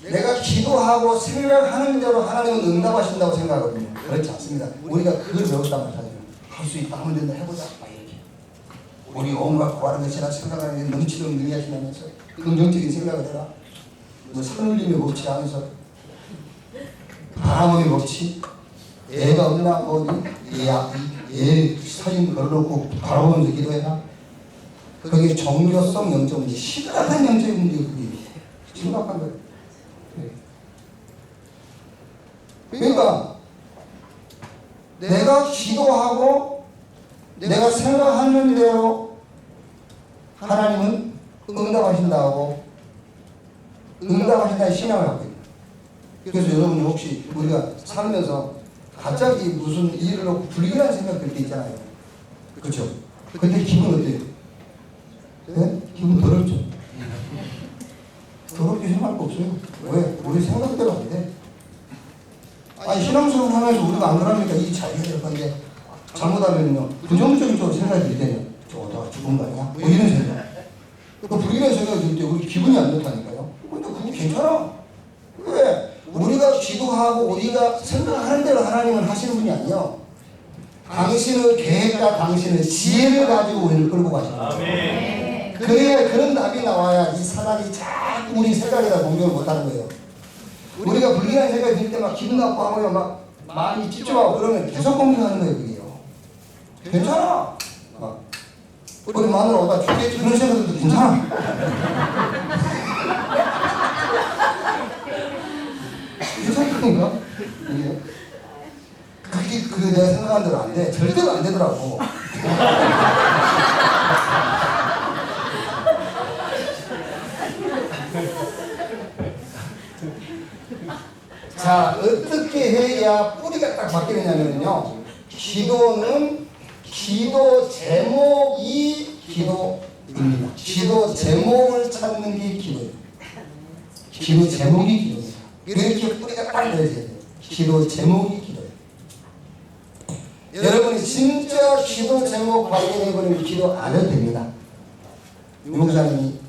내가 기도하고 생각하는 대로 하나님은 응답하신다고 생각하거든요. 그렇지 않습니다. 우리가 그걸 배웠단 말이에요. 할 수 있다 하면 된다 해보자. 막 이렇게. 우리 온갖 구하는 것이나 생각하는 게 넘치도록 능히하시면서 긍정적인 생각을 해라. 뭐 산울림이 먹지 않아서 바람이 먹지 애가 없나 뭐 애 사진 걸어놓고 바라보면서 기도해라. 그게 종교성 영적 문제, 심각한 영적인 문제. 그게 심각한 거예요. 그러니까 내가 기도하고 내가 생각하는 대로 하나님은 응답하신다고 응답하신다는 신앙을 갖고 있다. 그래서 여러분이 혹시 우리가 살면서 갑자기 무슨 일을 놓고 불길한 생각 들 때 있잖아요. 그렇죠? 그때 기분 어때요? 네? 기분 더럽죠? 더럽게 생각할 거 없어요. 왜? 우리 생각대로 안 돼. 아니 신앙생활 하면서 우리가 안 그러니까 이게 잘 해야 될 건데 잘못하면요 부정적인 쪽으로 생각이 들 때는 저거 죽은 거 아니야? 뭐 이런 생각. 그 불길한 생각이 들 때 우리 기분이 안 좋다니까요. 근데 그거 괜찮아. 왜? 우리가 기도하고 우리가 생각하는 대로 하나님은 하시는 분이 아니에요. 당신의 계획과 당신의 지혜를 가지고 우리를 끌고 가시는 거예요. 그래야 그런 답이 나와야 이 사람이 자꾸 우리 생각에다 공격을 못하는 거예요. 우리가 불길한 생각이 들 때 막 기분 나빠하고 막 많이 찝찝하고 그러면 계속 공격하는 거예요. 그게요. 괜찮아. 우리 마누라 오다 죽겠지 그런 생각도 괜찮아. 괜찮다니까? 이게 그게 내가 생각한 대로 안 돼. 절대로 안 되더라고. 자, 어떻게 해야 뿌리가 딱 바뀌느냐면요. 기도는 기도 제목이 기도입니다. 입니다. 기도 제목을 찾는 게 기도예요. 기도 제목이 기도입니다. 이렇게 뿌리가 딱 내려져야 돼요. 기도 제목이 기도예요. 여러분이 진짜 기도 제목 발견해버리면 기도 안 해도 됩니다. 용사님이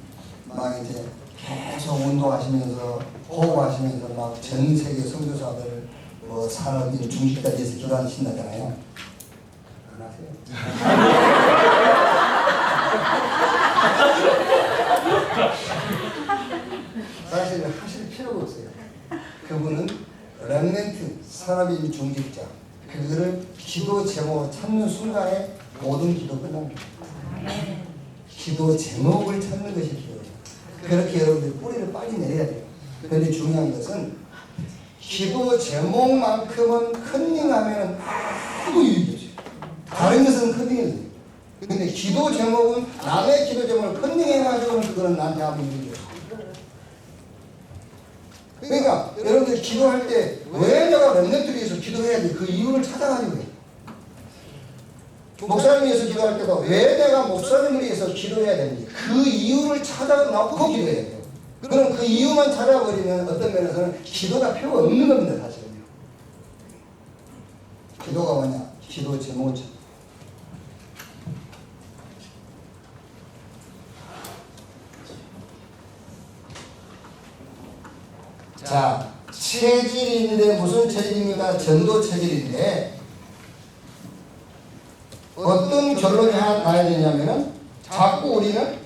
막 이제 계속 운동하시면서 호흡하시면서 막 전 세계 선교사들 뭐 산업인 중식까지 해서 기도하신다잖아요. 안 하세요? 사실 하실 필요가 없어요. 그분은 렘넌트 산업인 중직자, 그들을 기도 제목을 찾는 순간에 모든 기도 끝납니다. 기도 제목을 찾는 것이 기도예요. 그렇게 여러분들 뿌리를 빨리 내려야 돼요. 그런데 중요한 것은 기도 제목만큼은 컨닝하면 아무 유익이 없어요. 다른 것은 컨닝이 돼요. 근데 기도 제목은 남의 기도 제목을 컨닝해가지고는 그거는 나한테 아무 유익이 없어요. 그러니까 여러분들 기도할 때 왜 내가 렘넌트를 위해서 기도해야 돼? 그 이유를 찾아가지고 해. 목사님 위해서 기도할 때도 왜 내가 목사님을 위해서 기도해야 되는지 그 이유를 찾아놓고 기도해야 돼요. 그럼 그 이유만 찾아버리면 어떤 면에서는 기도가 필요가 없는 겁니다. 사실은요. 기도가 뭐냐? 기도 제목을 찾아. 자, 체질인데 무슨 체질입니까? 전도 체질인데 어떤 결론이 나야 되냐면은 자꾸 우리는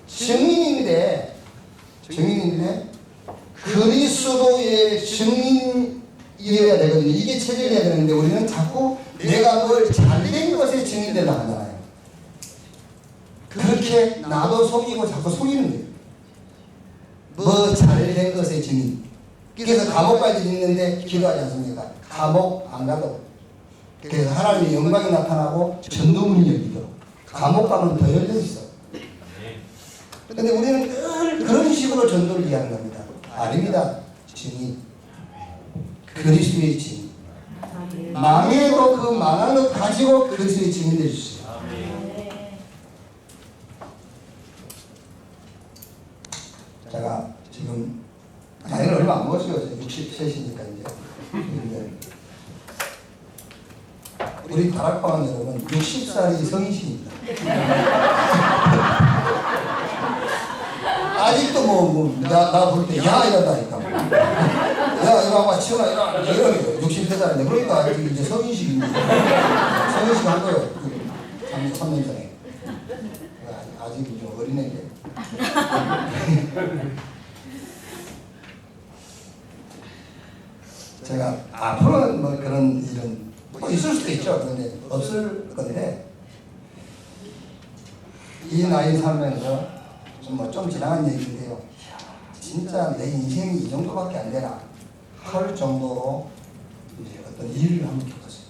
증인인데 그리스도의 증인이어야 되거든요. 이게 체질이어야 되는데 우리는 자꾸 내가 뭘 잘된 것에 증인되려 하잖아요. 그렇게 나도 속이고 자꾸 속이는 거예요. 뭐 잘된 것에 증인. 그래서 감옥까지 있는데 기도하지 않습니까? 감옥 안 가도. 그래서 하나님의 영광이 나타나고 전도문이 열리도록. 감옥 가면 더 열려 있어. 근데 우리는 늘 그런 식으로 전도를 이해하는 겁니다. 아닙니다. 증인. 그리스도의 증인. 망해도 그 망한 것 가지고 그리스도의 증인 될 수 있어요. 제가 지금 나이는 얼마 안 먹었어요. 60세시니까 이제. 우리 다락방 여러분 60살이 성인식입니다. 아직도 나 볼 때 야 이런다니까. 야 이거 아마 치워라 이러는 63살인데 그러니까 아직 이제 성인식입니다. 성인식 한 거예요. 3년 전에. 아직 좀 어린애인데. 제가 앞으로는 뭐 그런 일은 뭐 있을 수도 있죠. 그런데 없을 건데 이 나이 살면서 좀 지나간 얘기인데요. 진짜 내 인생이 이 정도밖에 안 되나 할 정도로 이제 어떤 일을 한번 겪었어요.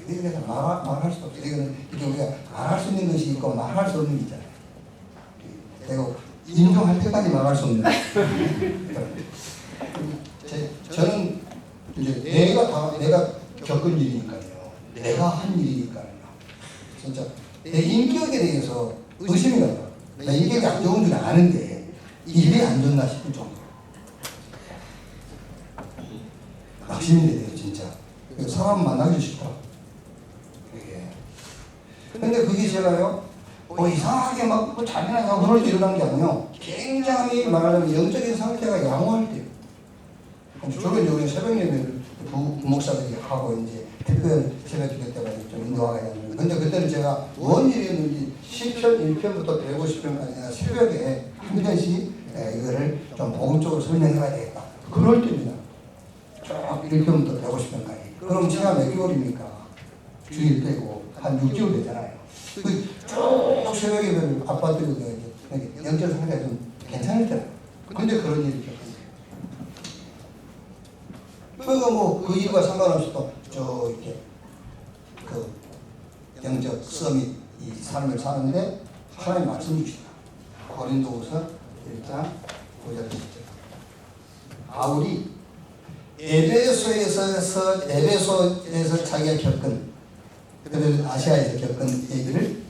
이게 말할 수도 없어요. 이게 우리가 말할 수 있는 것이 있고 말할 수 없는 게 있잖아요. 내가 인정할 때까지 말할 수 없는. 저는 이제 내가 겪은 일이니까요. 내가 한 일이니까요. 진짜 내 인격에 대해서 의심이 가요. 나 인격이 안 좋은 줄 아는데 일이 안 좋나 싶을 정도. 낙심이 돼요, 진짜. 사람 만나기 싫다. 근데 그게 제가요, 이상하게 막 잔인하게 그럴 때 일어난 게 아니요. 굉장히 말하자면 영적인 상태가 양호할 때요. 주로 이제 우리 새벽 예배를 부목사들이 하고 이제 특별 새벽 기도 때가 좀 인도하게 되는. 근데 그때는 제가 뭔 일이었는지 시편 1편부터 150편까지 새벽에 한 편씩 이거를 좀 복음적으로 설명해봐야 되겠다. 그럴 때입니다. 쭉 1편부터 150편까지. 그럼 제가 몇 개월입니까? 주일 빼고 한 6개월 되잖아요. 쭉 새벽 예배를 아빠들이 영적 상태가 좀 괜찮을 때라. 근데 그런 일이 있었어요. 그러니까 뭐 그 일과 상관없이 또 이렇게 그 영적 서밋 이 삶을 사는데 하나님 말씀이 주시다. 고린도후서 1장 9절 10절. 바울이 에베소에서 자기가 겪은, 아시아에서 겪은 얘기를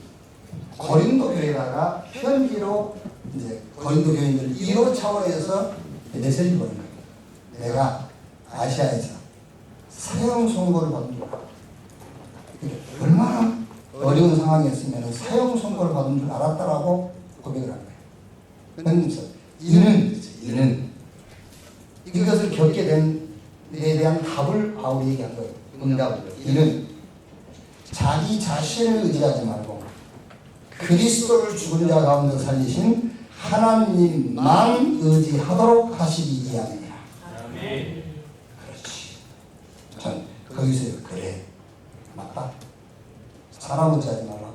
고린도 교회다가 편지로 이제 고린도 교인들 1호 차원에서 메시지를 보낸 거예요. 내가 아시아에서 사형 선고를 받은 줄 알아. 얼마나 어려운 상황이었으면 사형 선고를 받은 줄 알았다라고 고백을 한 거예요. 그래서 이는 이것을 겪게 된 데 대한 답을 바울이 얘기한 거예요. 응답을. 이는 자기 자신을 의지하지 말고 그리스도를 죽은 자 가운데 살리신 하나님만 의지하도록 하시기 위함이라. 그렇지. 전 거기서 그래 맞다. 사람 의지하지 말라고.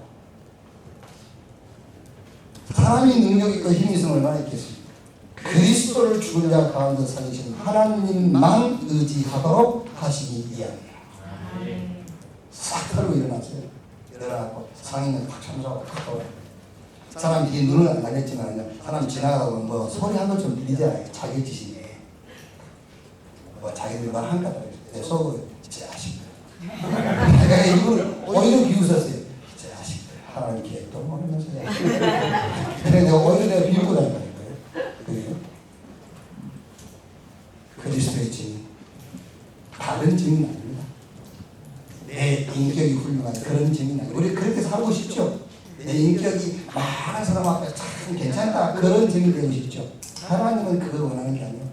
사람이 능력 있고 힘이 있으면 얼마나 있겠습니까? 그리스도를 죽은 자 가운데 살리신 하나님만 의지하도록 하시기 위함이라. 싹 털고 일어났어요. 일어나고 상인을 탁 참수하고 탁 떠요. 사람 뒤에 눈은 안 날렸지만 사람 지나가다 보면 뭐 소리 한 번 좀 들리잖아요. 자기 짓이네. 뭐 자기들 말 한가다. 내 속으로 제 아쉽다. 내가 이걸 오히려 비웃었어요. 제 아쉽다. 하나님 계획도 모르면서요. 그래 내가 오히려 내가 비웃고 다닌다니까요. 그래요? 그리스도의 증인. 다른 증인 아닙니다. 내 인격이 훌륭한 그런 증인 아니에요. 우리 그렇게 살고 싶죠? 내 인격이 많은 사람 앞에 참 괜찮다. 그런 증인 되고 싶죠? 하나님은 그걸 원하는 게 아니에요.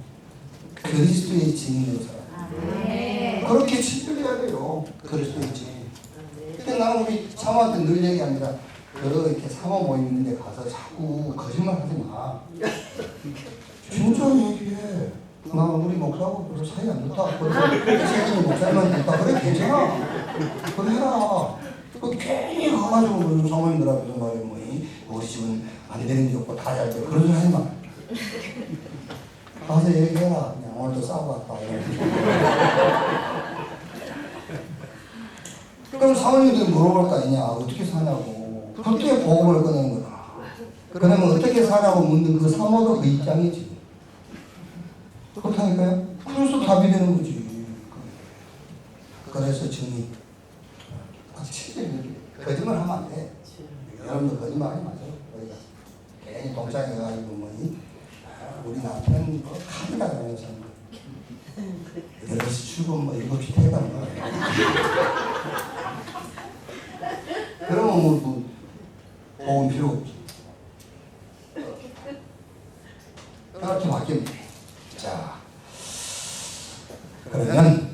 그리스도의 증인으로 살아요. 그렇게 친절해야 돼요. 그리스도의 증인. 근데 나는 우리 사모한테 늘 얘기합니다. 이렇게 사모 모임 있는 데 가서 자꾸 거짓말 하지 마. 진짜 얘기해. 나 우리 목사하고 별로 사이 안 좋다. 그래서 목사님만 좋다. 그래 괜찮아. 그래 해라. 그 괜히 가가지고 사모님들 앞에서 말해 우리 집은 안 되는 게 없고 다 잘 돼. 그런 소리 하지 마. 가서 얘기해라. 그냥 오늘도 싸우고 왔다. 그럼 사모님들 물어볼 거 아니냐. 어떻게 사냐고. 어떻게 보험을 꺼내는 거야. 그러면 어떻게 사냐고 묻는 그 사모도 그 입장이지. 그렇다니까요. 그래서 답이 되는 거지. 그래서 증인. 거짓말 하면 안 돼. 여러분들 거짓말하지 마세요. 우리가 괜히 동창회 가지고 뭐니 우리 남편 뭐 카드가 다녀서 8시 출근 뭐 7시 퇴근 뭐 그러면 뭐 보험 필요 없지. 그렇게 바뀌면 돼. 자, 그러면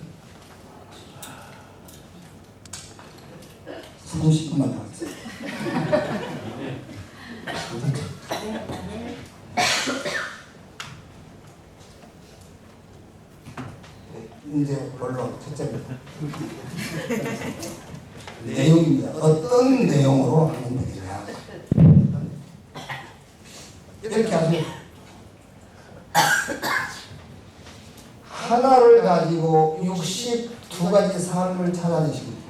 30분만 더 하겠습니다. 이제 본론 첫째입니다. 내용입니다. 어떤 내용으로 하면 되느냐. 이렇게 하세요. 하나를 가지고 62가지 삶을 찾아내십니다.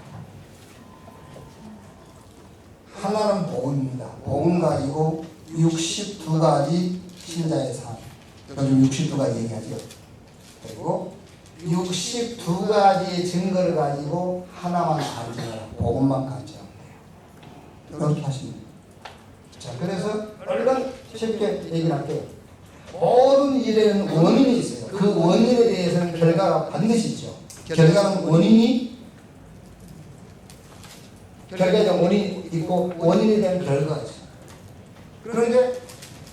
하나는 복음입니다. 복음 가지고 62가지 신자의 삶. 요즘 62가지 얘기하죠. 그리고 62가지의 증거를 가지고 하나만 간증하라. 복음만 간증하면 돼요. 이렇게 하십니다. 자, 그래서 얼른 쉽게 얘기를 할게요. 모든 일에는 원인이 있어요. 그 원인에 대해서는 결과가 반드시 있죠. 결과는 원인이 있고 원인에 대한 결과가 있어요. 그런데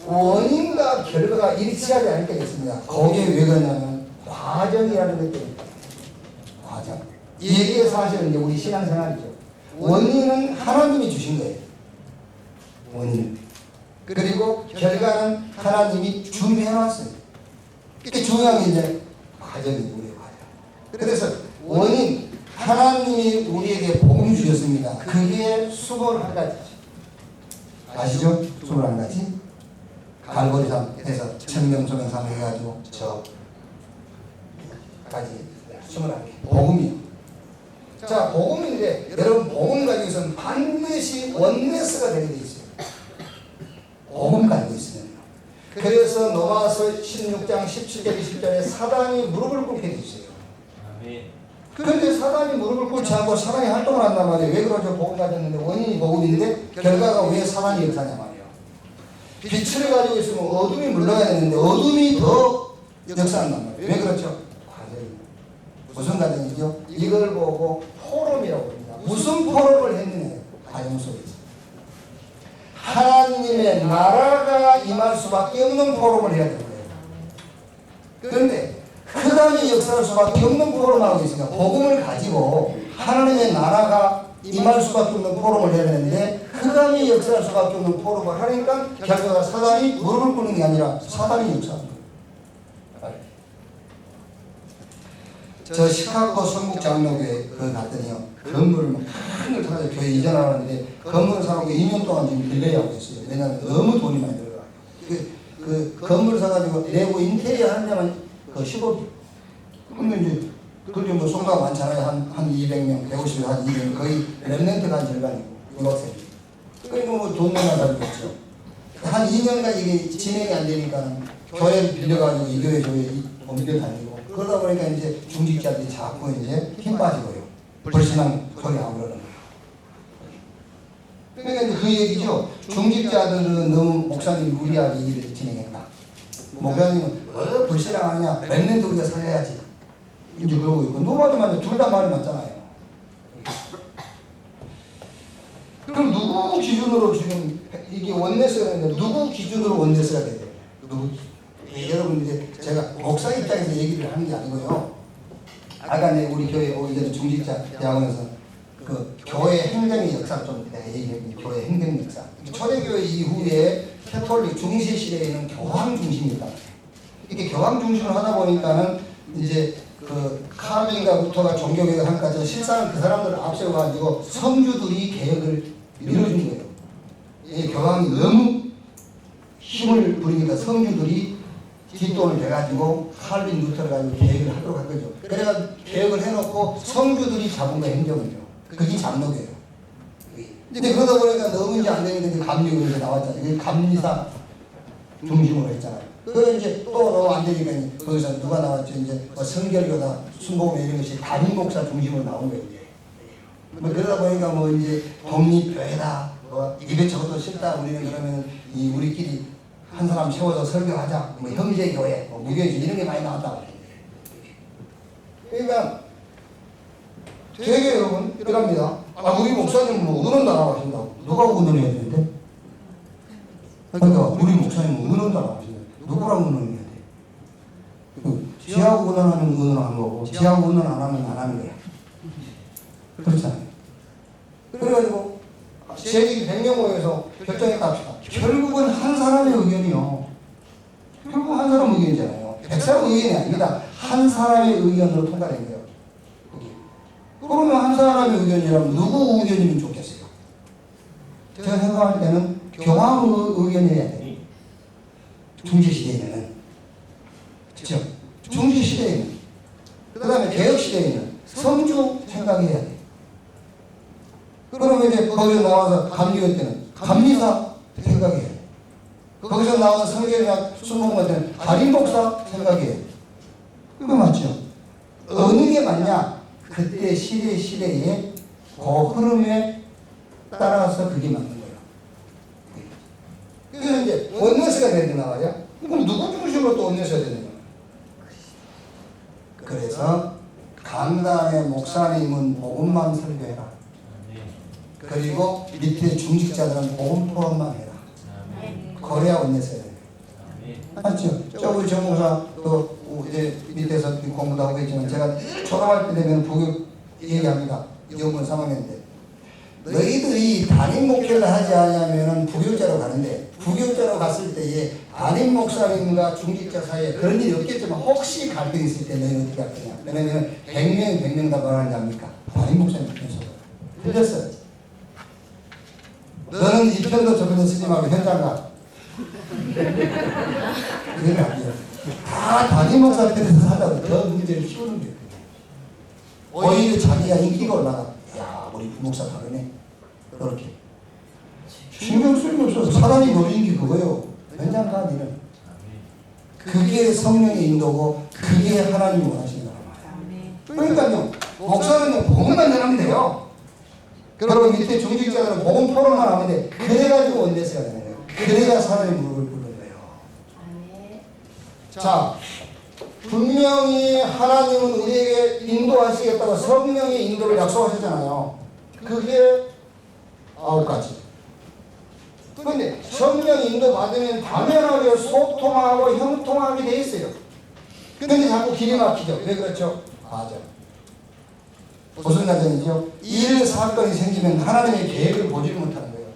원인과 결과가 일치하지 않을 때가 있습니다. 거기에 왜 그러냐면 과정이라는 것 때문에. 과정. 이게 사실은 이제 우리 신앙생활이죠. 원인은 하나님이 주신 거예요. 원인. 그리고 결과는 하나님이 준비해놨어요. 이게 중요한 게 이제 과정이죠. 우리의 과정. 그래서 원인, 하나님이 우리에게 복음 주셨습니다. 그게 21가지죠. 아시죠? 21가지? 갈보리산에서 천명소명산 해가지고 저까지 21개. 복음이요. 자, 복음인데 여러분 복음 가지고서는 반드시 원네스가 되게 돼 있어요. 복음 가지고 있으면. 그래서 로마서 16장 17절 20절에 사단이 무릎을 꿇게 돼 있어요. 그런데 사단이 무릎을 꿇지 않고 사단이 활동을 한단 말이에요. 왜 그러죠? 복음 가졌는데 원인이 복음인데 결과가 왜 사단이 역사냐 말이에요. 빛을 가지고 있으면 어둠이 물러가야 되는데 어둠이 더 역사한단 말이에요. 왜 그렇죠? 과정이. 무슨 과정이죠? 이걸 보고 포럼이라고 합니다. 무슨 포럼을 했느냐? 과정 속에서. 하나님의 나라가 임할 수밖에 없는 포럼을 해야 되는 거예요. 그런데 흑암이 역사할 수밖에 없는 포럼을 하고 있으니까 복음을 가지고 하나님의 나라가 임할 수밖에 없는 포럼을 해야 되는데 흑암이 역사할 수밖에 없는 포럼을 하니까 결과가 사단이 무릎을 꿇는 게 아니라 사단이 역사하는 거예요. 저 시카고 성북장로교회 그 갔더니요 건물을 큰걸 타서 교회 이전하는데 건물 사고 2년 동안 지금 빌레이 하고 있어요. 왜냐하면 너무 돈이 많이 들어가요. 그 건물 사가지고 내부 인테리어 하는 데만 그 10억. 근데 이제 그게 뭐 성도가 많잖아요. 한 200명, 150명, 한 200명 거의 랩렌트가 한 절반이고 유학생이. 그러니까 뭐 돈 내나 가지고 있죠. 한 2년간 이게 진행이 안 되니까 교회를 빌려가지고 이 교회 옮겨 다니고 그러다 보니까 이제 중직자들이 자꾸 이제 힘 빠지고요. 불신앙 소리 안 그러는 거예요. 그러니까 이제 그 얘기죠. 중직자들은 너무 목사님이 무리하게 일을 진행했다. 목사님은 불신앙하냐? 랩렌트 우리가 살려야지. 이제 그러고 있고 누가 말이 둘 다 말이 맞잖아요. 그럼 누구 기준으로 지금 이게 원내스가 되는데 누구 기준으로 원내스가 돼요? 누구? 여러분 이제 제가 목사 입장에서 얘기를 하는 게 아니고요. 아까 우리 교회 오기 전에 중직자 대학원에서 그 교회 행정의 역사 좀 내가 얘기했는데 교회 행정 역사. 초대교회 이후에 캐톨릭 중세 시대에는 교황 중심이다. 이렇게 교황 중심을 하다 보니까는 이제 그 칼빈과 루터가 종교개혁을 한까지 실상은 그 사람들을 앞세워가지고 성주들이 개혁을 밀어준 거예요. 이 교황이 너무 힘을 부리니까 성주들이 뒷돈을 대가지고 칼빈 루터를 가지고 개혁을 하도록 한 거죠. 그래가 개혁을 해놓고 성주들이 잡은 거 행정을요. 그게 장로교예요. 근데 그러다 보니까 너무 이제 안 되는데 감리가 이제 나왔잖아요. 감리사 중심으로 했잖아요. 그 이제 또 너무 안 되니까 거기서 누가 나왔죠? 이제 뭐 성결교다, 순복음 이런 것이 담임 목사 중심으로 나온 거예요. 이제. 뭐 그러다 보니까 뭐 이제 독립교회다, 뭐 이것저것 싫다. 우리는 그러면 이 우리끼리 한 사람 세워서 설교하자. 뭐 형제교회, 뭐 무교회 이런 게 많이 나왔다. 그러니까 되게 여러분 이랍니다. 아 우리 목사님 뭐 은원 나가신다고 누가 은원해야 되는데? 그러니까 우리 목사님 은원 나가신다. 누구랑 의논해야 돼? 지하고 의논하면 의논하는 거고 지하고 의논 안 하면 안 하는 거야. 그렇잖아요. 그래가지고 세력이 100명 모여서 결정했다 합시다. 결국은 한 사람의 의견이요. 결국 한 사람 의견이잖아요. 100사람 의견이 아닙니다. 한 사람의 의견으로 통과된 거예요. 그러면 한 사람의 의견이라면 누구 의견이면 좋겠어요? 제가 생각할 때는 교황 의견이어야 돼요. 중세시대에는. 그렇죠? 중세시대에는. 그 다음에 개혁시대에는 성주 생각해야 돼. 그러면 이제 거기서 나와서 감리교 때는 감리사 생각해야 돼. 거기서 나와서 성결이나 순복음 때는 담임목사 생각해야 돼. 그거 맞죠? 어느 게 맞냐? 그때 시대에 그 흐름에 따라서 그게 맞는 거예요. 그래서 이제 원내스가 되는 말이야. 그럼 누구 중심으로 또 원내스가 되는 거야? 그래서 강단의 목사님은 복음만 설교해라. 그리고 밑에 중직자들은 복음 포럼만 해라. 그래야 원내스가 돼요. 맞죠? 저 우리 전무사 또 이제 밑에서 공부도 하고 있지만 제가 졸업할 때 되면 부교 얘기합니다. 영문 3학년 때. 너희들이 담임 목회를 하지 않으면 부교자로 가는데 부교자로 갔을 때에 담임 목사님과 중직자 사이에 그런 일이 없겠지만 혹시 갈등이 있을 때 너희는 어떻게 할 거냐. 왜냐면 100명 다 뭐라는지 압니까? 담임 목사님 편에서 틀렸어요. 너는 이 편도 저 편도 쓰지 말고 현장 가. 그게 아니에요. 다 담임 목사 편에서 살다가 더 문제를 키우는 거예요. 오히려 자기가 인기가 올라가. 야, 우리 부목사 다르네. 그렇게. 신경 쓸 게 없어서 사람이 노리는 게 그거예요. 현장 가, 니는. 그게 성령의 인도고, 그게 하나님이 원하시는 거란 말이야. 그러니까요, 목사는 복음만 전하면 돼요. 그리고 밑에 중직자들은 복음 토론만 하면 돼. 그래가지고 원대세가 되는 거예요. 그래야 사람의 무릎을 꿇는 거예요. 자, 분명히 하나님은 우리에게 인도하시겠다고 성령의 인도를 약속하셨잖아요. 그게 9가지. 그런데 성령 인도 받으면 당연하게 소통하고 형통하게 돼 있어요. 근데 자꾸 길이 막히죠. 왜 그렇죠? 맞아. 무슨 과정이죠? 일 사건이 생기면 하나님의 계획을 보지 못하는 거예요.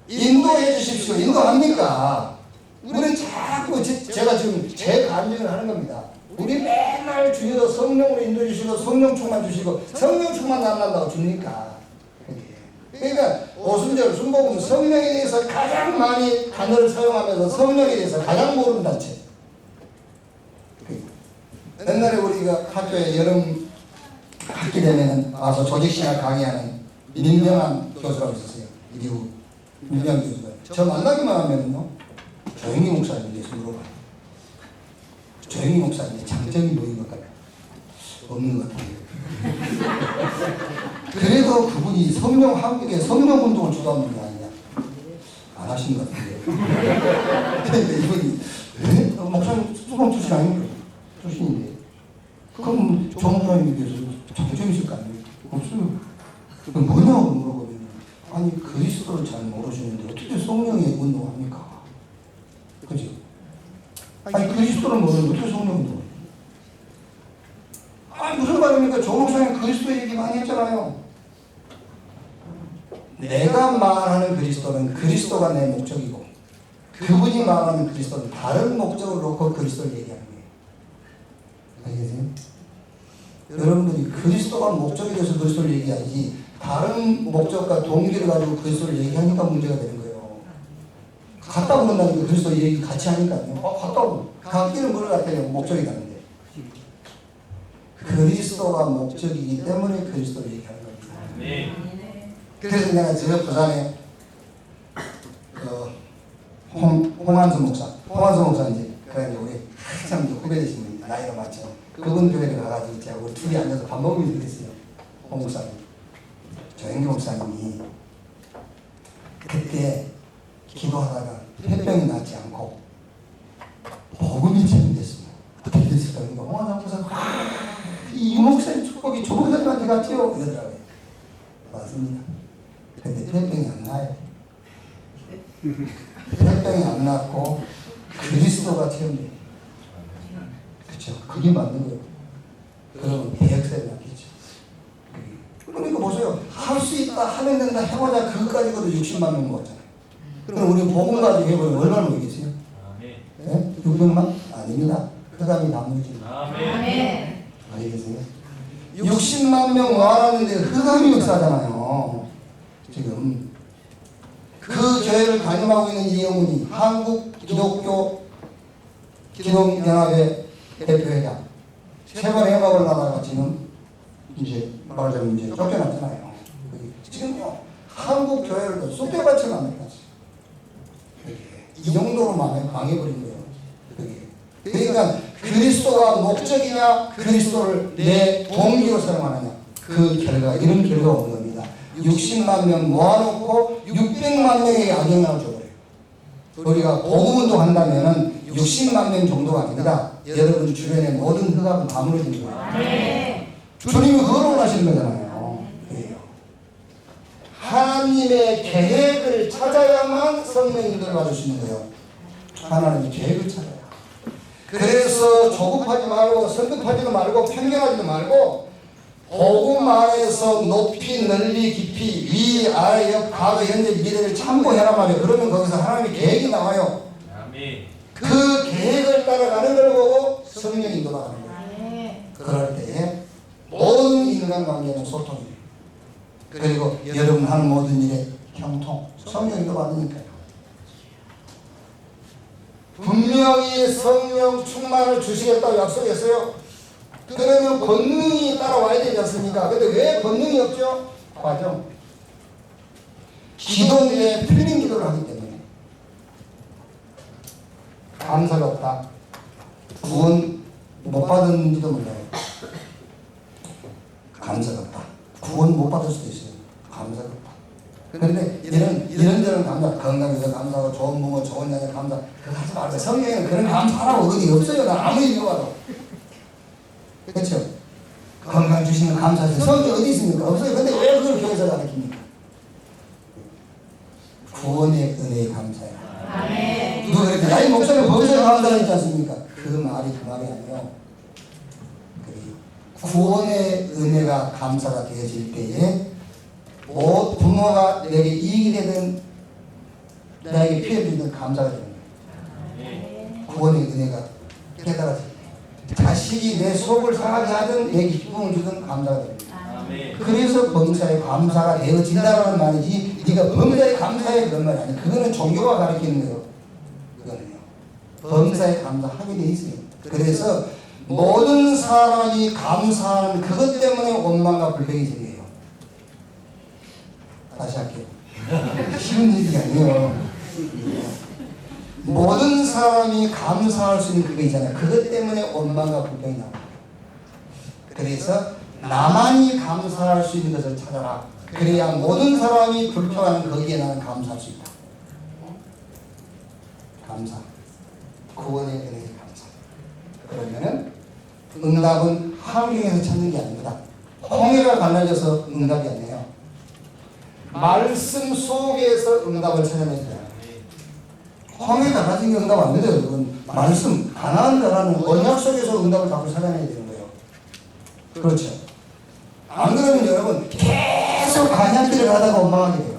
인도해 주십시오. 인도합니까? 우리는 자꾸 제가 지금 제 간증을 하는 겁니다. 우리 맨날 주여 성령으로 인도해 주시고 성령 충만 주시고 성령 충만 남는다고 줍니까? 그러니까 오순절 순복음은 성령에 대해서 가장 많이 단어를 사용하면서 성령에 대해서 가장 모르는 단체. 옛날에 우리가 학교에 여름 학기 되면 와서 조직신학 강의하는 민명한 교수라고 있었어요. 미국 민명 교수가. 저 만나기만 하면요. 조영기 목사님에 대해서 물어봐요. 조영기 목사님의 장점이 뭐인 것 같아요? 없는 것 같아요. 그래도 그분이 성령 한국에 성령 운동을 주도하는 게 아니냐? 안 하신 것 같은데. 그러니까 이분이 목사님 수봉 출신 아닙니까? 출신인데. 그럼 조 목사님에 대해서 장점이 있을 거 아니에요? 없어요. 그럼 뭐냐고 물어보면 아니 그리스도를 잘 모르시는데 어떻게 성령의 운동을 합니까? 그죠? 아니 그리스도를 모르는데 어떻게 성령 운동을 해요? 아니 무슨 말입니까? 조 목사님 그리스도 얘기 많이 했잖아요. 내가 말하는 그리스도는 그리스도가 내 목적이고 그분이 말하는 그리스도는 다른 목적을 놓고 그리스도를 얘기하는 거예요. 알겠어요? 여러분들이 그리스도가 목적이 돼서 그리스도를 얘기하지 다른 목적과 동기를 가지고 그리스도를 얘기하니까 문제가 되는 거예요. 같다 그런다니까 그리스도 얘기 같이 하니까요. 같다고. 각기는 뭘 같아요. 목적이 다른데. 그리스도가 목적이기 때문에 그리스도를 얘기하는 겁니다. 그래서 내가 저 부산에 홍한수 목사 이제 그래 우리 한참 후배되신 분입니다. 나이가 많죠. 그분 교회를 가가지고 제가 우리 둘이 앉아서 밥 먹으면서 그랬어요. 홍 목사님, 조영기 목사님이 그때 기도하다가 폐병이 낫지 않고 복음이 체험됐습니다. 어떻게 됐을까? 그러니까 홍한수 목사님 이 목사님 축복이 조 목사님한테 갔지요? 이러더라고요. 맞습니다. 근데 폐병이 안 나요. 폐병이 안 났고 그리스도가 체험돼요. 그렇죠. 그게 맞는 거예요. 그러면 대역사에 낫겠죠. 그러니까 보세요. 할 수 있다, 하면 된다, 해보자. 그것 가지고도 60만 명 모았잖아요. 그럼 우리 복음 가지고 해보면 얼마나 모이겠어요? 네? 600만? 아닙니다. 흑암이 나누지. 알겠어요? 60만 명 모아놨는데 흑암이 역사잖아요. 지금 그 교회를 가림하고 있는 이영훈이 한국 기독교 기독연합회 대표회장 세 번 해먹을 나다가 지금 이제 말하자면 이제 쫓겨났잖아요. 지금요 한국 교회를 쑥대밭을 만들었어요. 이 정도로 망해버린 거예요. 그러니까 그리스도가 목적이냐 그리스도를 내 동기로 사용하느냐 그 결과 이런 결과가 오는 겁니다. 60만 명 모아놓고 600만 명에게 악영향을 줘버려요. 우리가 복음운동 한다면 60만 명 정도가 아니라 여러분 주변의 모든 흑암은 다 무너지는 거예요. 주님이 그걸 원하시는 거잖아요. 그래요. 하나님의 계획을 찾아야만 성령 인도를 받을 수 있는 거예요. 하나님의 계획을 찾아야. 그래서 조급하지 말고 성급하지도 말고 편견하지도 말고 복음 안에서 높이 넓이 깊이 위 아래 옆 과거 현재 미래를 참고해라 말이에요. 그러면 거기서 하나님의 계획이 나와요. 그 계획을 따라가는 걸 보고 성령 인도가 가는 거예요. 그럴 때에 모든 인간관계는 소통이에요. 그리고 여러분 하는 모든 일에 형통, 성령 인도 받으니까요. 분명히 성령 충만을 주시겠다고 약속했어요. 그러면 권능이 따라와야 되지 않습니까? 근데 왜 권능이 없죠? 과정. 기도 내에 풀린 기도를 하기 때문에. 감사가 없다. 구원 못 받은지도 몰라요. 감사가 없다. 구원 못 받을 수도 있어요. 감사가 없다. 그런데 이런저런 감사, 건강에서 감사하고 좋은 부모, 좋은 자녀 감사, 그거 하지 말고 성경에는 그런 감사라고 어디 없어요. 나 아무리 읽어봐도. 그렇죠? 건강 주시는 감사하세요. 성경에 어디 있습니까? 없어요. 근데 왜 그걸 교회에서 가르칩니까? 구원의 은혜에 감사해요. 아멘. 누가 그랬더니 야이 목사님 거기서 감사하지 않습니까? 그 말이 아니에요. 구원의 은혜가 감사가 되어질 때에 부모가 내게 이익이 되든 나에게 피해 주든 감사가 되는 거예요. 구원의 은혜가 깨달아질 때 자식이 내 속을 상하게 하든 내게 기쁨을 주든 감사가 됩니다. 그래서 범사에 감사가 되어진다는 말이지 네가 범사에 감사해 그런 말이 아니에요. 그거는 종교가 가르치는 거예요. 그거는요. 범사에 감사하게 돼 있어요. 그래서 모든 사람이 감사하는 그것 때문에 원망과 불평이 생겨요. 다시 할게요. 쉬운 얘기가 아니에요. 모든 사람이 감사할 수 있는 그거 있잖아요. 그것 때문에 원망과 불평이 나와요. 그래서 나만이 감사할 수 있는 것을 찾아라. 그래야 모든 사람이 불평하는 거기에 나는 감사할 수 있다. 감사. 구원의 은혜의 감사. 그러면은 응답은 환경에서 찾는 게 아닙니다. 홍해가 갈라져서 응답이 아니에요. 말씀 속에서 응답을 찾아내야 돼요. 홍해가 갈라진 게 응답 안 돼요. 여러분. 말씀, 가나안 나라는 언약 속에서 응답을 자꾸 찾아내야 되는 거예요. 그렇죠. 안 그러면 여러분 계속 간양길을 가다가 원망하게 돼요.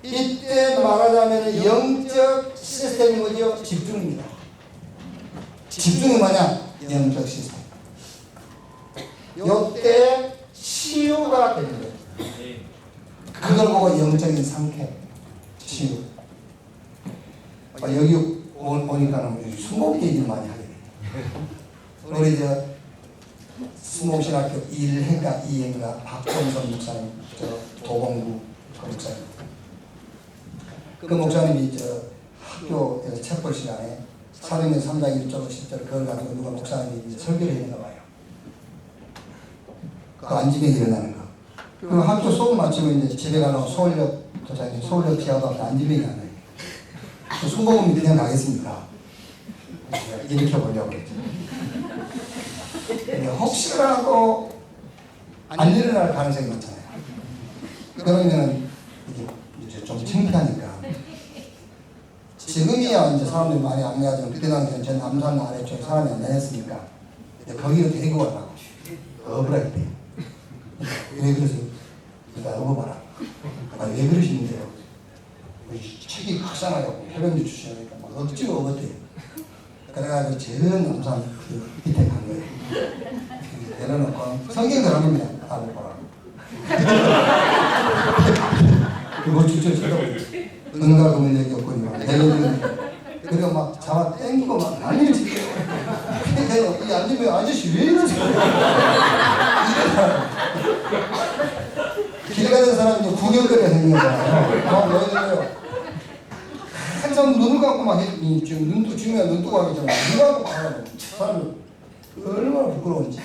이때 말하자면 영적 시스템이 뭐죠? 집중입니다. 집중이 뭐냐? 영적 시스템. 이때 치유가 되는 거예요. 그걸 보고 영적인 상태, 치유. 여기 오니까는 수목 얘기를 많이 하게 돼요. 우리 수목신학교 1회가 2회가 박종선 목사님, 도봉구 목사님. 그 목사님이 학교에서 책볼 시간에 사도행전 3장 1절 10절 그걸 가지고 누가 목사님이 설교를 했는가 봐요. 그 안집에 일어나는 거. 그 학교 수업 마치고 이제 집에 가려고 서울역 도착해서 서울역 지하도 앞에 안집에 일어나요. 그 순복음이 그냥 가겠습니까? 일으켜 보려고 했죠. 혹시라도 안 일어날 가능성이 많잖아요. 그러면 이제 좀 창피하니까. 지금이야 이제 사람들이 많이 안 가지만 그때 당시에는 제 남산 아래쪽에 사람이 안 다녔으니까 거기로 데리고 가려고 억울하게 돼요. 왜 그러세요? 그러니까 억울하라. 왜 그러시는데요? 책이 확산하려고 해변도 주시니까 막 억지로 억울해요. 그래가지고 제일 남산 그 밑에 간 거예요. 내려놓고 성경 그럽니다. 답을 보라고. 그거 주저 쳐다보고 응답은 내게 없거니와 그리고 막 잡아 땡기고 막 난리를 치고 그래서 이 앉으면 아저씨 왜 이러세요? 길 가는 사람이 구경거리가 생긴 거잖아요. 왜 이래요? 항상 눈을 감고 막 지금 눈도 중요한 눈 뜨고 하기 전에 눈 감고 가라고 사람이 얼마나 부끄러운지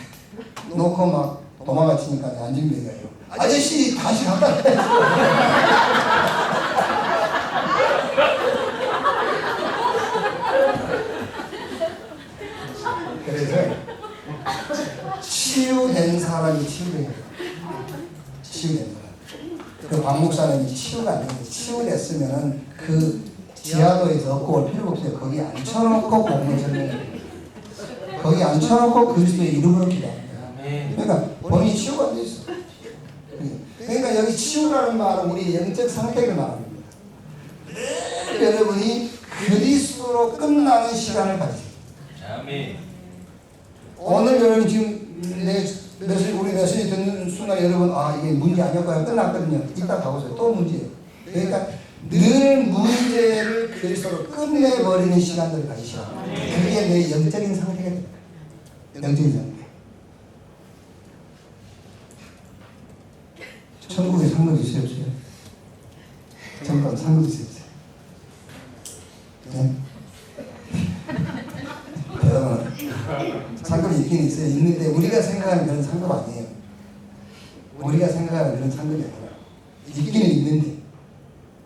놓고 막 도망가 치니까 앉은 거예요. 아저씨 다시 갖다 그래서 치유된 사람이 치유돼요. 치유된 사람. 그 박 목사님이 치유가 안 되는데 치유됐으면은 그 지하도에서 얻고 올 필요가 없어요. 거기 앉혀놓고 복음을 설명해요. 거기 앉혀놓고 그리스도의 이름으로 기도합니다. 그러니까 본인이 치유가 안 돼 있어. 그러니까 여기 치유라는 말은 우리 영적 상태를 말합니다. 여러분이 그리스도로 끝나는 시간을 가지세요. 오늘 여러분 지금 우리 메시지 듣는 순간 여러분 이게 문제 아니었고요. 끝났거든요. 이따 가보세요. 또 문제예요. 그러니까 늘 문제를 그리스도로 끝내버리는 시간들을 가지시라. 그게 내 영적인 상태가 됩니다. 영적인 상태. 천국에 상급 있어요 없어요? 잠깐 상급 있어요 없어요? 네? 대단하다. 상급 있긴 있어요. 있는데 우리가 생각하는 그런 상급 아니에요. 우리가 생각하는 그런 상급이 아니라 있기는 있는데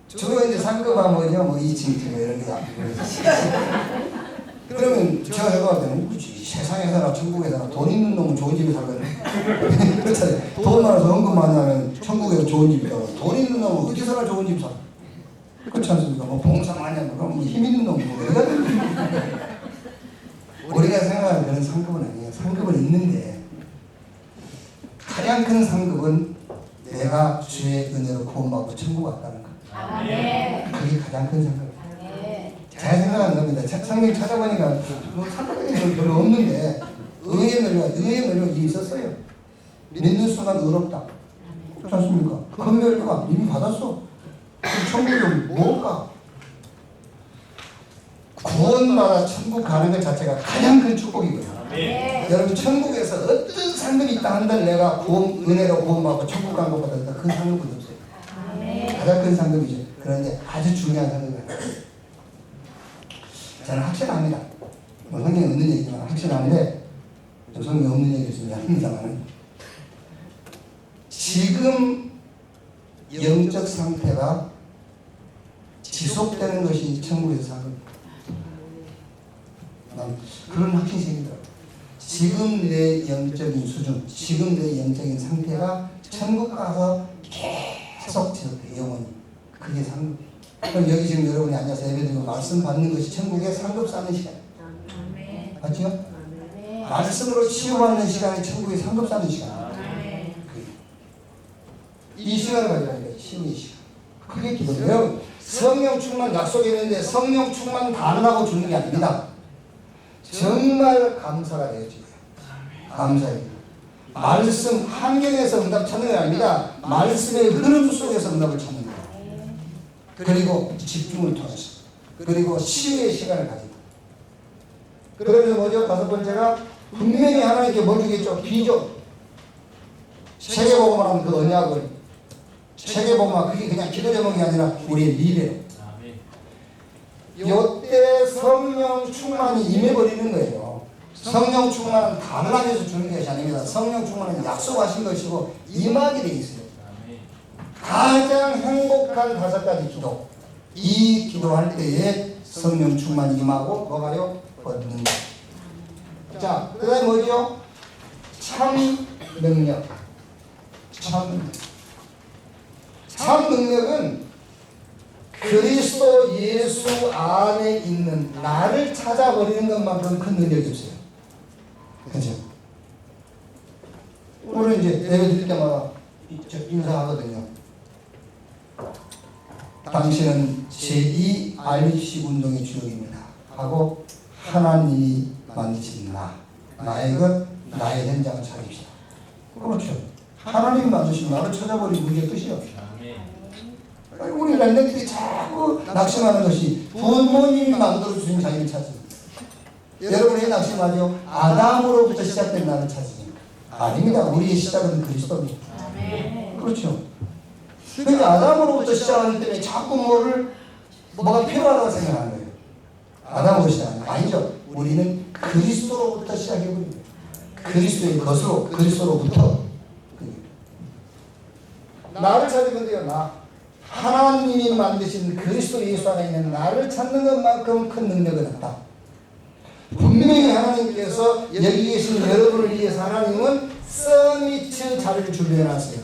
주로 이제 상급하면요 뭐 2층 뭐 이런 게 그러면 제가 생각할 때는 그치 세상에서나 천국에서나 돈 있는 놈은 좋은 집에 살거든. 그렇잖아요. 돈 많아서 헌금 많이 하면 천국에서 좋은 집이라고. 돈 있는 놈은 어디서나 좋은 집 사. 그렇지 않습니까? 뭐 봉사 많이 하면 그럼 힘 있는 놈은 뭐 내가 우리가 생각하는 그런 상급은 아니에요. 상급은 있는데 가장 큰 상급은 내가 주의 은혜로 구원받고 천국 갔다는 거. 그게 가장 큰 상급. 잘 생각하는 겁니다. 성경 찾아보니까 뭐 상급이 별로 없는데 의의 면류가 있었어요. 믿는 순간 의롭다. 그렇지 않습니까? 그 면류가 이미 받았어. 천국이 뭘까? 구원받아 천국 가는 것 자체가 가장 큰 축복이고요. 여러분 천국에서 어떤 상급이 있다 한들 내가 은혜로 구원받고 천국 간 것보다 큰 상급은 없어요. 가장 큰 상급이죠. 그런데 아주 중요한 상급이 아니에요. 저는 확신합니다. 뭐 성경에 없는 얘기지만 확신하는데 성경에 없는 얘기를 있습니다. 합니다만 지금 영적 상태가 지속되는 것이 천국에서 사는 난 그런 확신이 생기더라고요. 지금 내 영적인 수준, 지금 내 영적인 상태가 천국 가서 계속 지속돼 영원히. 그게 상급. 그럼 여기 지금 여러분이 앉아서 예배드리고 말씀 받는 것이 천국의 상급 쌓는 시간. 맞죠? 말씀으로 치유받는 시간이 천국의 상급 쌓는 시간. 이 시간을 가지라니까 치유의 시간. 그게 기도예요. 성령 충만 약속이 있는데 성령 충만 단하고 주는 게 아닙니다. 정말 감사가 되어지고요. 감사해요. 말씀 환경에서 응답 찾는 게 아닙니다. 말씀의 흐름 속에서 응답을 찾는 거예요. 그리고 집중을 통해서 그리고 치유의 시간을 가지고 그러면서 뭐죠? 다섯 번째가 분명히 하나님께 뭘 주겠죠? 비죠. 세계복음을 하면 그 언약을 세계복음화 그게 그냥 기도 제목이 아니라 우리의 미래로 요때 성령 충만이 임해버리는 거예요. 성령 충만은 단락에서 주는 것이 아닙니다. 성령 충만은 약속하신 것이고 임하게 되어 있어요. 가장 행복한 5가지 기도. 이 기도할 때에 성령 충만이 임하고 뭐가요? 얻는 것. 자, 그 다음에 뭐죠? 참 능력. 참 능력은 그리스도 예수 안에 있는 나를 찾아버리는 것만큼 큰 능력이 없어요. 그죠? 오늘 이제 예배 드릴 때마다 인사하거든요. 당신은 제2 RBC 운동의 주역입니다. 하고 하나님이 만드신 나의 것, 나의 현장을 찾읍시다. 그렇죠. 하나님이 만드신 나를 찾아버리는 그게 뜻이요. 우리 랜드들이 자꾸 낙심하는 것이 부모님이 만들어주신 자기를 찾습니다. 여러분의 낙심하죠? 아담으로부터 시작된 나를 찾으니까. 아닙니다. 우리의 시작은 그리스도입니다. 그렇죠. 그러니까 아담으로부터 시작하기 때문에 자꾸 뭐가 필요하다고 생각하는 거예요. 아담으로 시작하는 거 아니죠. 우리는 그리스도로부터 시작해버린 거예요. 그리스도의 것으로, 그리스도로부터. 나를 찾으면 돼요. 하나님이 만드신 그리스도 예수 안에 있는 나를 찾는 것만큼 큰 능력은 없다. 분명히 하나님께서 여기 계신 여러분을 위해서 하나님은 서미트 자리를 준비해놨어요.